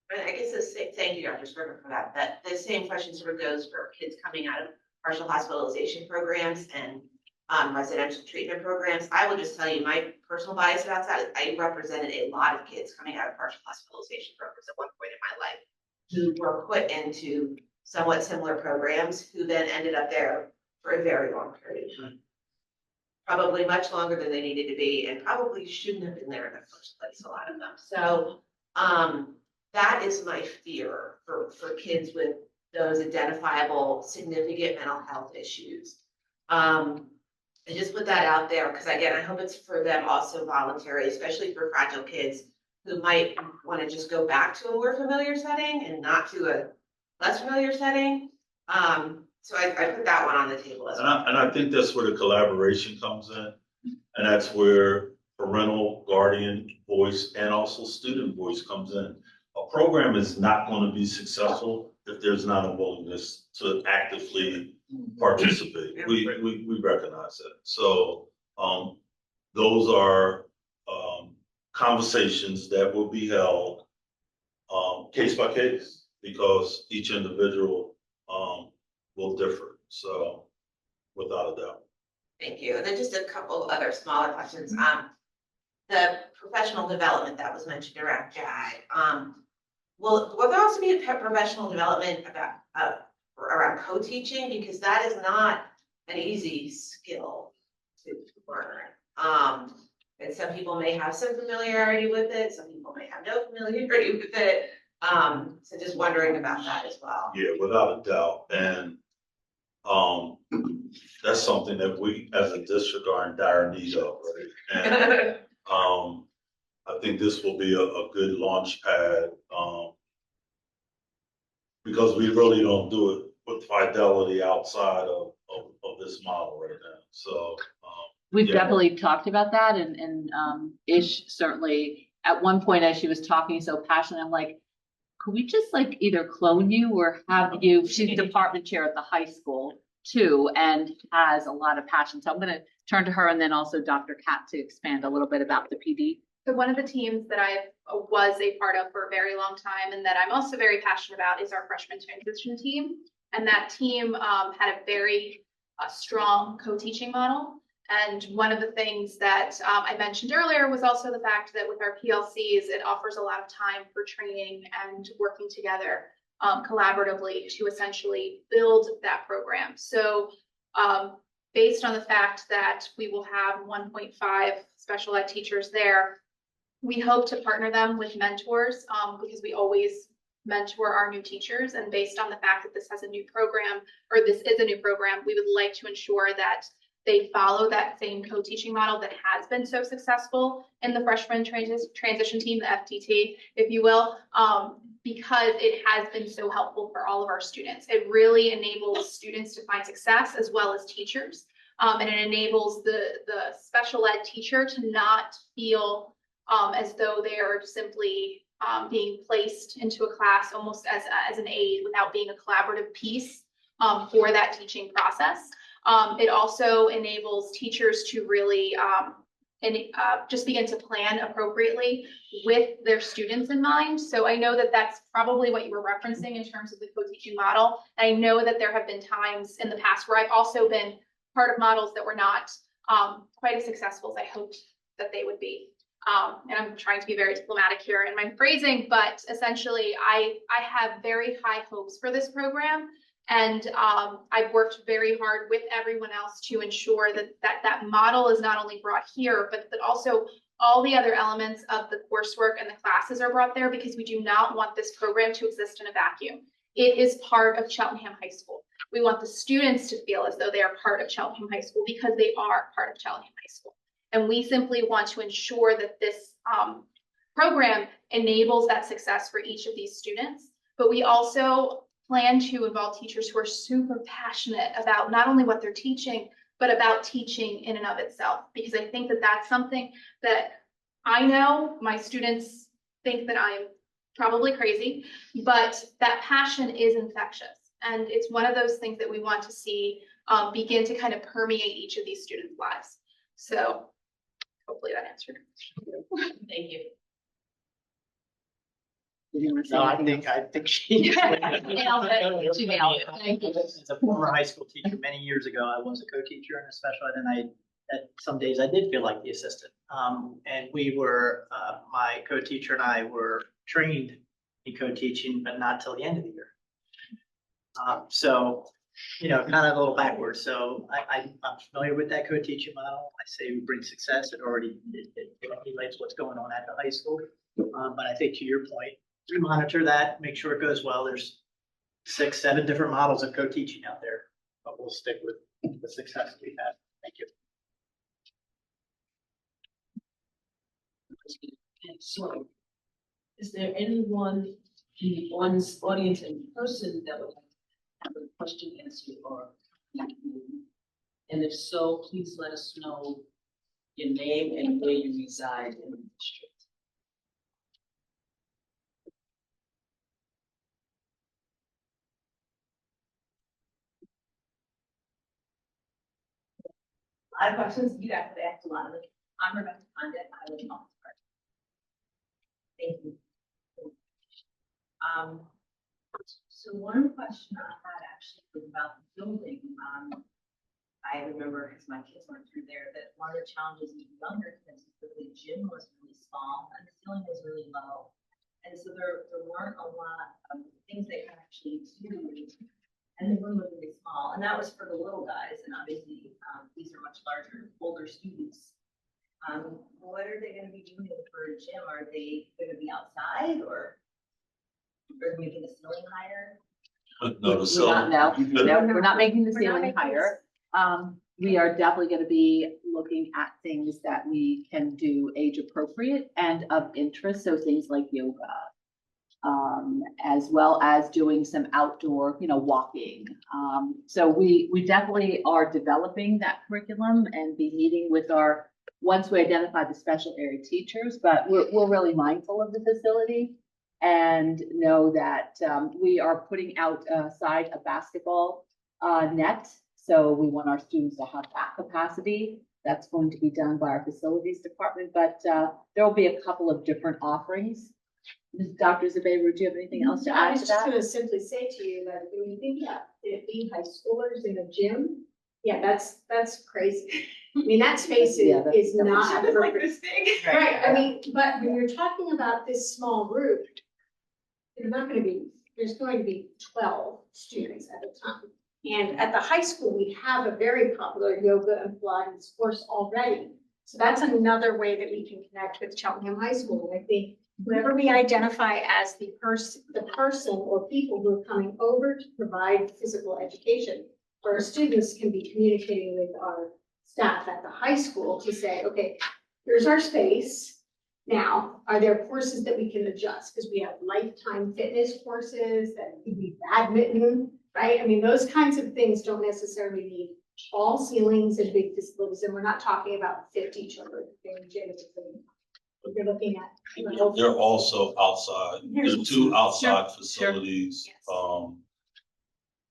S15: And I guess thank you, Dr. Scriven, for that. That the same question sort of goes for kids coming out of partial hospitalization programs and residential treatment programs. I will just tell you my personal bias about that. I represented a lot of kids coming out of partial hospitalization programs at one point in my life who were put into somewhat similar programs who then ended up there for a very long period of time. Probably much longer than they needed to be and probably shouldn't have been there in the first place, a lot of them. So that is my fear for kids with those identifiable significant mental health issues. I just put that out there because again, I hope it's for them also voluntary, especially for fragile kids who might want to just go back to a more familiar setting and not to a less familiar setting. So I put that one on the table as well.
S8: And I think that's where the collaboration comes in. And that's where parental, guardian voice, and also student voice comes in. A program is not going to be successful if there's not a willingness to actively participate. We recognize that. So those are conversations that will be held case by case because each individual will differ. So without a doubt.
S15: Thank you. And then just a couple other smaller questions. The professional development that was mentioned around JAG. Will there also be a professional development about around co-teaching? Because that is not an easy skill to learn. And some people may have some familiarity with it. Some people may have no familiarity with it. So just wondering about that as well.
S8: Yeah, without a doubt. And that's something that we as a district are in dire need of, right? And I think this will be a good launch pad because we really don't do it with fidelity outside of this model right now. So
S3: we've definitely talked about that, and Ish certainly at one point as she was talking so passionately, I'm like, could we just like either clone you or have you? She's department chair at the high school too, and has a lot of passion. So I'm going to turn to her and then also Dr. Kat to expand a little bit about the PD.
S7: So one of the teams that I was a part of for a very long time and that I'm also very passionate about is our freshman transition team. And that team had a very strong co-teaching model. And one of the things that I mentioned earlier was also the fact that with our PLCs, it offers a lot of time for training and working together collaboratively to essentially build that program. So based on the fact that we will have 1.5 special ed teachers there, we hope to partner them with mentors because we always mentor our new teachers. And based on the fact that this has a new program, or this is a new program, we would like to ensure that they follow that same co-teaching model that has been so successful in the freshman transition team, the FTT, if you will, because it has been so helpful for all of our students. It really enables students to find success as well as teachers. And it enables the special ed teacher to not feel as though they are simply being placed into a class almost as an aid without being a collaborative piece for that teaching process. It also enables teachers to really just begin to plan appropriately with their students in mind. So I know that that's probably what you were referencing in terms of the co-teaching model. I know that there have been times in the past where I've also been part of models that were not quite as successful as I hoped that they would be. And I'm trying to be very diplomatic here in my phrasing, but essentially I have very high hopes for this program. And I've worked very hard with everyone else to ensure that model is not only brought here, but that also all the other elements of the coursework and the classes are brought there, because we do not want this program to exist in a vacuum. It is part of Cheltenham High School. We want the students to feel as though they are part of Cheltenham High School because they are part of Cheltenham High School. And we simply want to ensure that this program enables that success for each of these students. But we also plan to involve teachers who are super passionate about not only what they're teaching, but about teaching in and of itself. Because I think that that's something that I know my students think that I'm probably crazy, but that passion is infectious. And it's one of those things that we want to see begin to kind of permeate each of these students' lives. So hopefully that answered.
S12: Thank you.
S11: No, I think she.
S3: Nailed it. She nailed it. Thank you.
S11: As a former high school teacher, many years ago, I was a co-teacher in a special ed, and some days I did feel like the assistant. And we were, my co-teacher and I were trained in co-teaching, but not till the end of the year. So, kind of a little backwards. So I'm familiar with that co-teaching model. I say we bring success. It emulates what's going on at the high school. But I think to your point, we monitor that, make sure it goes well. There's 6, 7 different models of co-teaching out there, but we'll stick with the success we've had. Thank you.
S9: So, is there anyone in the audience in person that would have a question answered or? And if so, please let us know your name and where you reside in the district.
S16: A lot of questions. You guys have asked a lot of them. I'm Rebecca Condit. I live in Office Park. Thank you. So one question I had actually was about the building. I remember, because my kids went through there, that one of the challenges with younger kids was that the gym was really small and the ceiling was really low. And so there weren't a lot of things they could actually do. And the room was really small, and that was for the little guys, and obviously, these are much larger, older students. What are they gonna be doing for a gym? Are they gonna be outside, or are they making the ceiling higher?
S8: No, the ceiling.
S3: No, we're not making the ceiling higher. We are definitely gonna be looking at things that we can do age appropriate and of interest, so things like yoga. As well as doing some outdoor, walking. So we definitely are developing that curriculum and be meeting with once we identify the special area teachers, but we're really mindful of the facility and know that we are putting outside a basketball net. So we want our students to have that capacity. That's going to be done by our facilities department, but there will be a couple of different offerings. Dr. Zubayru, do you have anything else to
S5: I
S3: add
S5: was
S3: to
S5: just
S3: that?
S5: gonna simply say to you that when you think about it being high schoolers in a gym, yeah, that's crazy. I mean, that space is not appropriate. Right, I mean, but when you're talking about this small group, there's going to be 12 students at a time. And at the high school, we have a very popular yoga and Pilates course already. So that's another way that we can connect with Cheltenham High School. And I think whoever we identify as the person or people who are coming over to provide physical education, our students can be communicating with our staff at the high school to say, okay, here's our space. Now, are there courses that we can adjust? Because we have lifetime fitness courses that could be badminton, right? I mean, those kinds of things don't necessarily need tall ceilings and big facilities, and we're not talking about 50 children in gyms. You're looking at.
S8: They're also outside, there's two outside facilities,
S5: Yes.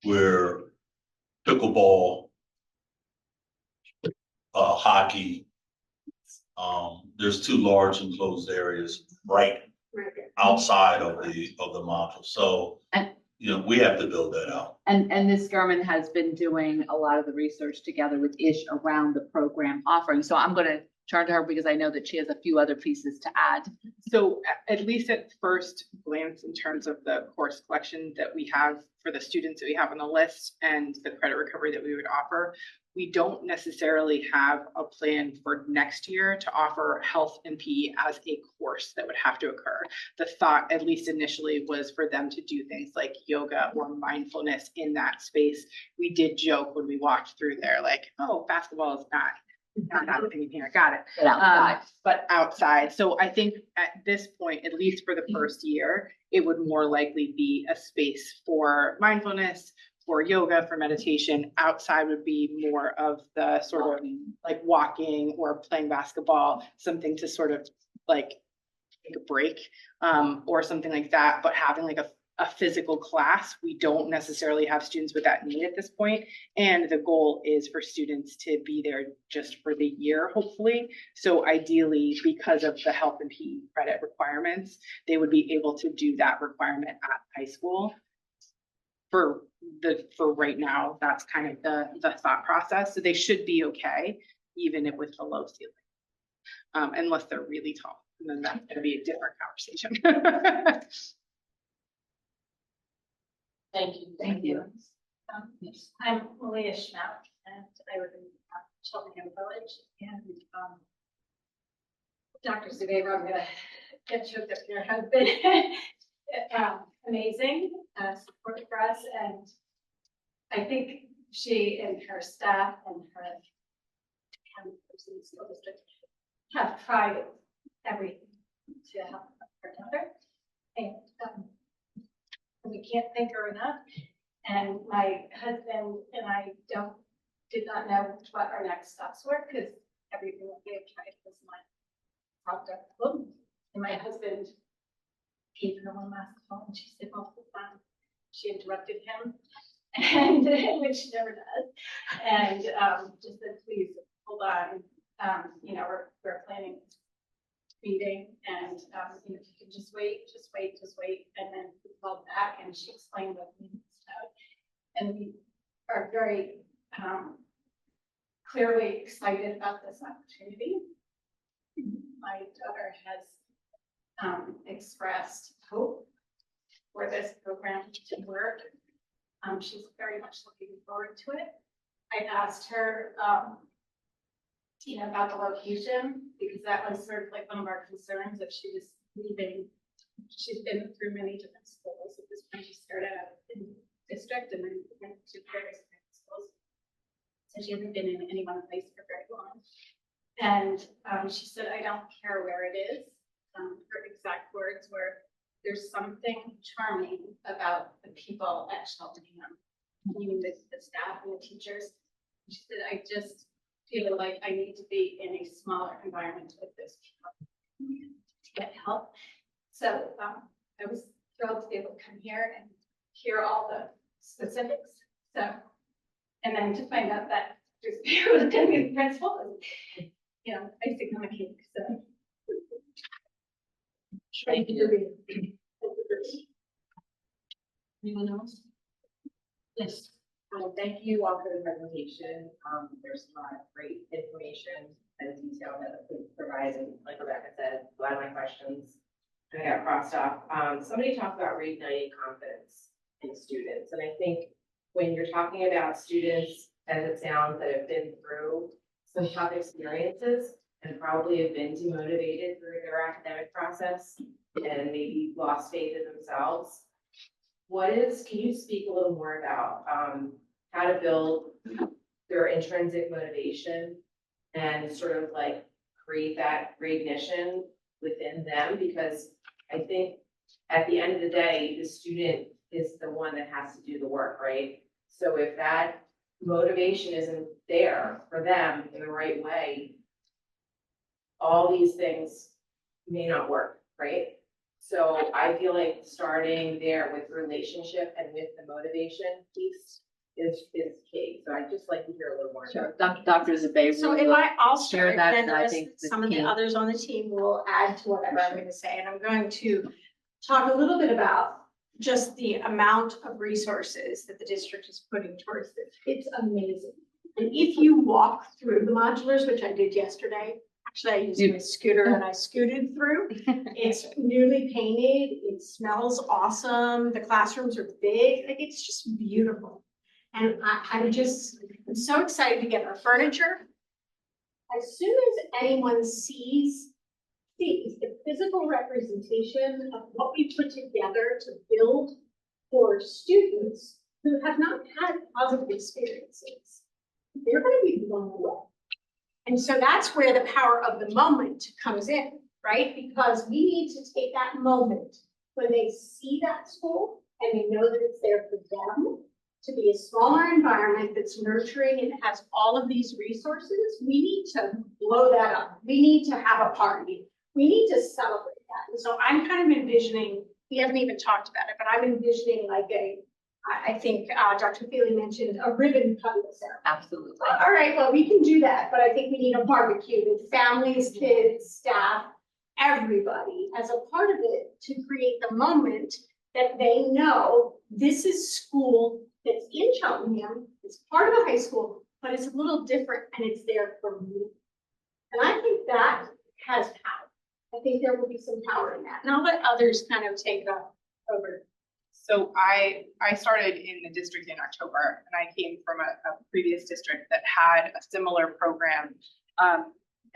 S8: Where pickleball, hockey, there's two large enclosed areas right outside of the module. So, you know, we have to build that out.
S3: And Ms. German has been doing a lot of the research together with Ish around the program offering. So I'm going to turn to her because I know that she has a few other pieces to add.
S6: So at least at first glance, in terms of the course collection that we have for the students that we have on the list and the credit recovery that we would offer, we don't necessarily have a plan for next year to offer health and PE as a course that would have to occur. The thought, at least initially, was for them to do things like yoga or mindfulness in that space. We did joke when we walked through there, like, oh, basketball is not happening here. Got it.
S3: But outside.
S6: But outside. So I think at this point, at least for the first year, it would more likely be a space for mindfulness, for yoga, for meditation. Outside would be more of the sort of like walking or playing basketball, something to sort of like take a break, or something like that. But having like a physical class, we don't necessarily have students with that need at this point. And the goal is for students to be there just for the year, hopefully. So ideally, because of the health and PE credit requirements, they would be able to do that requirement at high school. For right now, that's kind of the thought process. So they should be okay, even if with the low ceiling, unless they're really tall, and then that's gonna be a different conversation.
S3: Thank you. Thank you.
S9: I'm Malia Schnapp, and I live in Cheltenham Village, and Dr. Zubayra, I'm gonna get choked up here, has been amazing, support for us, and I think she and her staff and her person in the school district have tried everything to help her mother, and we can't thank her enough. And my husband and I did not know what our next steps were, because everything that we had tried was not propped up. And my husband gave her one last call, and she said, "Oh, she interrupted him," and which she never does, and just said, "Please hold on. You know, we're planning meeting, and you know, if you can just wait. And then we called back, and she explained what we said, and we are very clearly excited about this opportunity. My daughter has expressed hope for this program to work. She's very much looking forward to it. I asked her, you know, about the location, because that was sort of like one of our concerns if she was leaving. She's been through many different schools. At this point, she started out in district and then went to various schools. So she hasn't been in any one place for very long. And she said, "I don't care where it is." Her exact words were, "There's something charming about the people at Cheltenham, meaning the staff and the teachers." She said, "I just feel like I need to be in a smaller environment with those people to get help." So I was thrilled to be able to come here and hear all the specifics. So, and then to find out that there's was going to be the principal, and, you know, icing on the cake. So, thank you.
S16: Anyone else? Yes. Thank you all for the presentation. There's a lot of great information and detail that was provided. And like Rebecca said, a lot of my questions kind of got crossed off. Somebody talked about reigniting confidence in students. And I think when you're talking about students, as it sounds, that have been through some tough experiences and probably have been demotivated through their academic process and maybe lost faith in themselves. Can you speak a little more about how to build their intrinsic motivation
S15: and sort of like create that recognition within them, because I think at the end of the day, the student is the one that has to do the work, right? So if that motivation isn't there for them in the right way, all these things may not work, right? So I feel like starting there with relationship and with the motivation piece is key. So I'd just like to hear a little more.
S3: Sure, Dr. Zabay
S5: So
S3: will
S5: if I'll
S3: share
S5: start,
S3: that,
S5: then
S3: and
S5: the
S3: I
S5: rest,
S3: think the
S5: some of the
S3: team-
S5: others on the team will add to whatever I'm gonna say, and I'm going to talk a little bit about just the amount of resources that the district is putting towards this. It's amazing. And if you walk through the modulars, which I did yesterday, actually I used my scooter and I scooted through. It's newly painted, it smells awesome, the classrooms are big, like it's just beautiful. And I'm so excited to get our furniture. As soon as anyone sees the physical representation of what we put together to build for students who have not had positive experiences, they're gonna be blown away. And so that's where the power of the moment comes in, right? Because we need to take that moment when they see that school and they know that it's there for them to be a smaller environment that's nurturing and has all of these resources. We need to blow that up. We need to have a party. We need to celebrate that. And so I'm kind of envisioning, we haven't even talked about it, but I'm envisioning like I think Dr. Feely mentioned a ribbon cutting ceremony.
S3: Absolutely.
S5: All right, well, we can do that, but I think we need a barbecue with families, kids, staff, everybody as a part of it to create the moment that they know this is school that's in Cheltenham, it's part of a high school, but it's a little different and it's there for me. And I think that has power. I think there will be some power in that. And I'll let others kind of take over.
S6: So I started in the district in October, and I came from a previous district that had a similar program.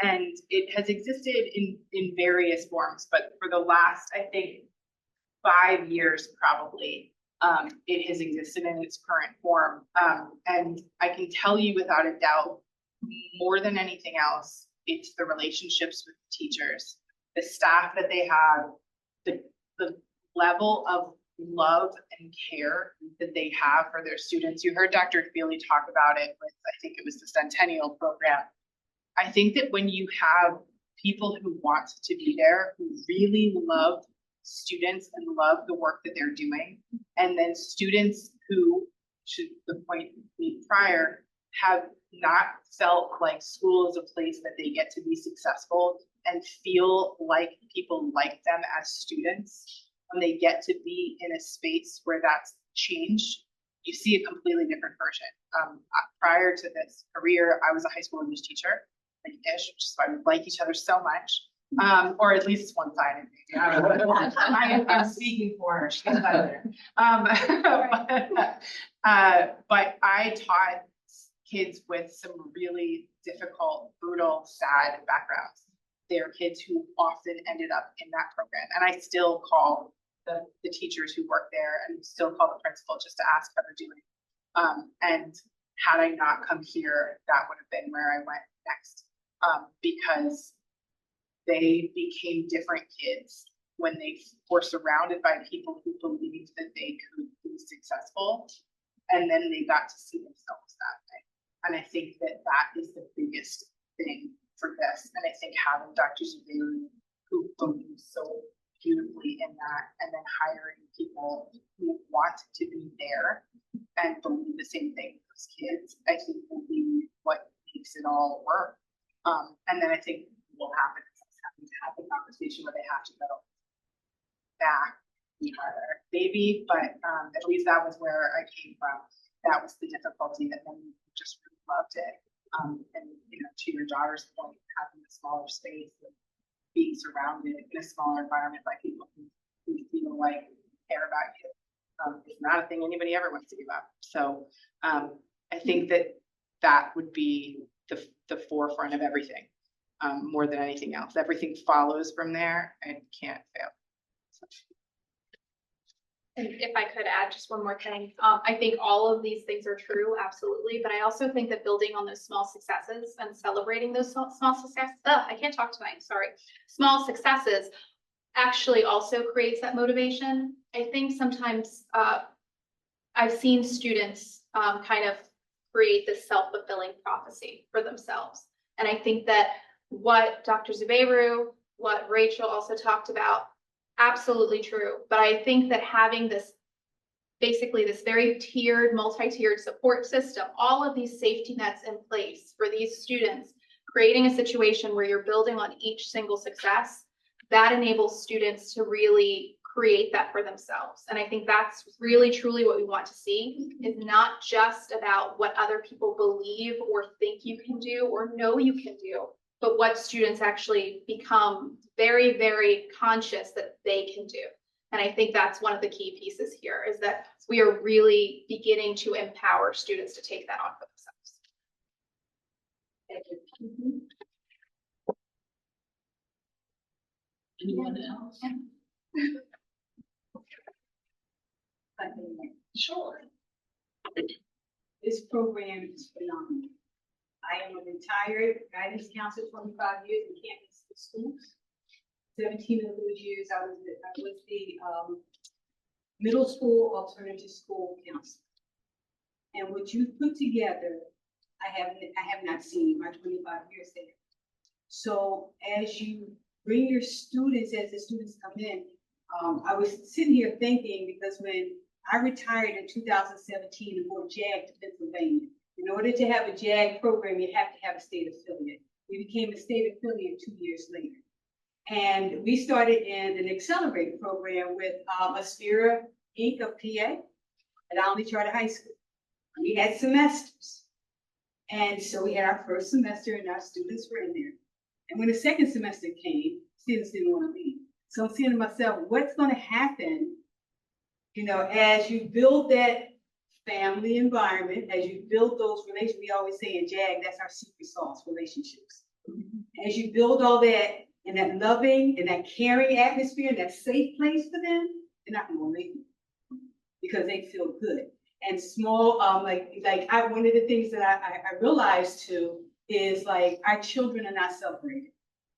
S6: And it has existed in various forms, but for the last, I think, 5 years probably, it has existed in its current form. And I can tell you without a doubt, more than anything else, it's the relationships with teachers, the staff that they have, the level of love and care that they have for their students. You heard Dr. Feely talk about it with, I think it was the Centennial program. I think that when you have people who want to be there, who really love students and love the work that they're doing, and then students who, to the point made prior, have not felt like school is a place that they get to be successful and feel like people like them as students. When they get to be in a space where that's changed, you see a completely different version. Prior to this career, I was a high school English teacher, like ish, which is why we like each other so much, or at least one-sided. Maybe. I'm speaking for her. She's better. But I taught kids with some really difficult, brutal, sad backgrounds. They're kids who often ended up in that program, and I still call the teachers who work there and still call the principal just to ask how they're doing. And had I not come here, that would have been where I went next, because they became different kids when they were surrounded by people who believed that they could be successful, and then they got to see themselves that way. And I think that is the biggest thing for this. And I think having Dr. Zabay, who believes so beautifully in that, and then hiring people who want to be there and believe the same thing as kids, I think will be what makes it all work. And then I think what will happen is having to have the conversation where they have to go back together, maybe, but at least that was where I came from. That was the difficulty, that then we just really loved it. And to your daughter's point, having a smaller space and being surrounded in a smaller environment by people who feel like care about you is not a thing anybody ever wants to give up. So I think that would be the forefront of everything, more than anything else. Everything follows from there and can't fail. So.
S7: And if I could add just one more thing, I think all of these things are true, absolutely, but I also think that building on those small successes and celebrating those small successes, I can't talk tonight, sorry. Small successes actually also creates that motivation. I think sometimes, I've seen students, kind of create this self-fulfilling prophecy for themselves. And I think that what Dr. Zubeyru, what Rachel also talked about, absolutely true. But I think that having this, basically this very tiered, multi-tiered support system, all of these safety nets in place for these students, creating a situation where you're building on each single success, that enables students to really create that for themselves. And I think that's really truly what we want to see, is not just about what other people believe or think you can do or know you can do, but what students actually become very, very conscious that they can do. And I think that's one of the key pieces here, is that we are really beginning to empower students to take that on for themselves.
S1: Thank you. Anyone else?
S9: Sure. This program is phenomenal. I am a retired guidance counselor, 25 years in campus schools. 17 of those years I was the middle school alternative school counselor. And what you put together, I have not seen in my 25 years there. So as you bring your students, as the students come in, I was sitting here thinking, because when I retired in 2017 and moved JAG to Pennsylvania, in order to have a JAG program, you have to have a state affiliate. We became a state affiliate 2 years later. And we started in an accelerated program with Aspira Inc. of PA at Allenby Charter High School. We had semesters. And so we had our first semester and our students were in there. And when the second semester came, students didn't want to leave. So I'm saying to myself, what's going to happen, you know, as you build that family environment, as you build those relationships? We always say in JAG, that's our secret sauce, relationships. As you build all that in that loving and that caring atmosphere and that safe place for them, they're not going to leave because they feel good. And small, one of the things that I realized too is like our children are not separated,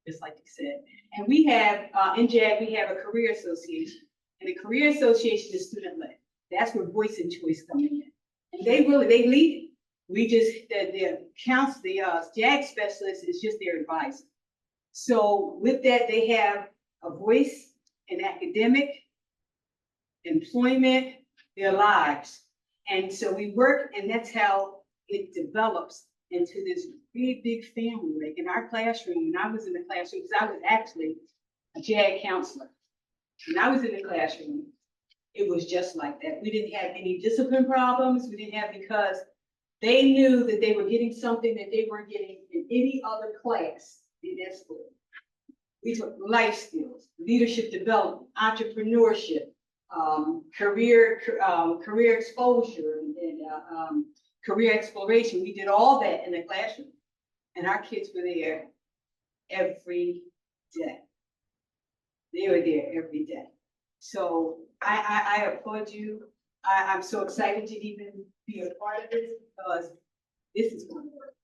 S9: just like you said. And we have, in JAG, we have a career association. And the career association is student-led. That's where Voice and Choice come in. And they lead it. We just, the JAG specialist is just their advisor. So with that, they have a voice in academic, employment, their lives. And so we work, and that's how it develops into this big, big family. Like in our classroom, when I was in the classroom, because I was actually a JAG counselor. When I was in the classroom, it was just like that. We didn't have any discipline problems. We didn't have, because they knew that they were getting something that they weren't getting in any other class in their school. We took life skills, leadership development, entrepreneurship, career exposure, and career exploration. We did all that in the classroom, and our kids were there every day. They were there every day. So I applaud you. I'm so excited to even be a part of this, because this is going to work.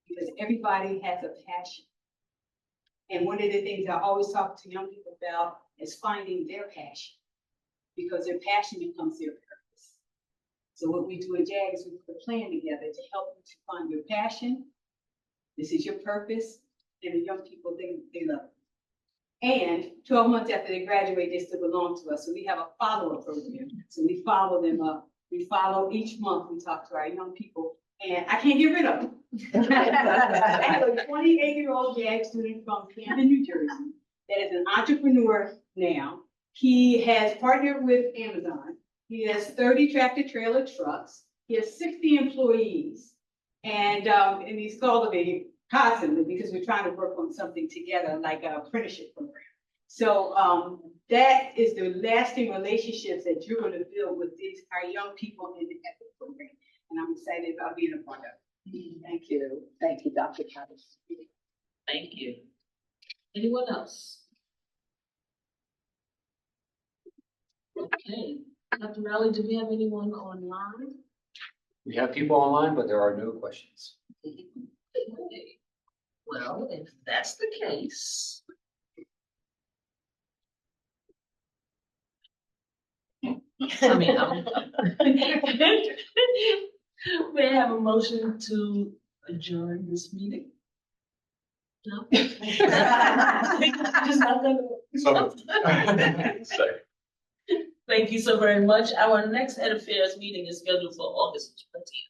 S9: Because everybody has a passion. And one of the things I always talk to young people about is finding their passion, because their passion becomes their purpose. So what we do at JAG is we put a plan together to help you to find your passion. This is your purpose, and the young people, they love it. And 12 months after they graduate, they still belong to us. So we have a follow-up program. So we follow them up. We follow each month. We talk to our young people, and I can't get rid of them. I have a 28-year-old JAG student from Camden, New Jersey, that is an entrepreneur now. He has partnered with Amazon. He has 30 tractor trailer trucks. He has 60 employees, and he's called me constantly because we're trying to work on something together, like an apprenticeship program. So that is the lasting relationships that you're going to build with our young people in the EPIC program, and I'm excited about being a part of it.
S3: Thank you. Thank you, Dr. Travis.
S1: Thank you. Anyone else? Okay. Okay, Dr. Rowley, do we have anyone online?
S4: We have people online, but there are no questions.
S1: Okay. Well, if that's the case. I mean, we have a motion to adjourn this meeting. No? Just not gonna.
S2: So. Second.
S1: Thank you so very much. Our next Ed Affairs meeting is scheduled for August 20th.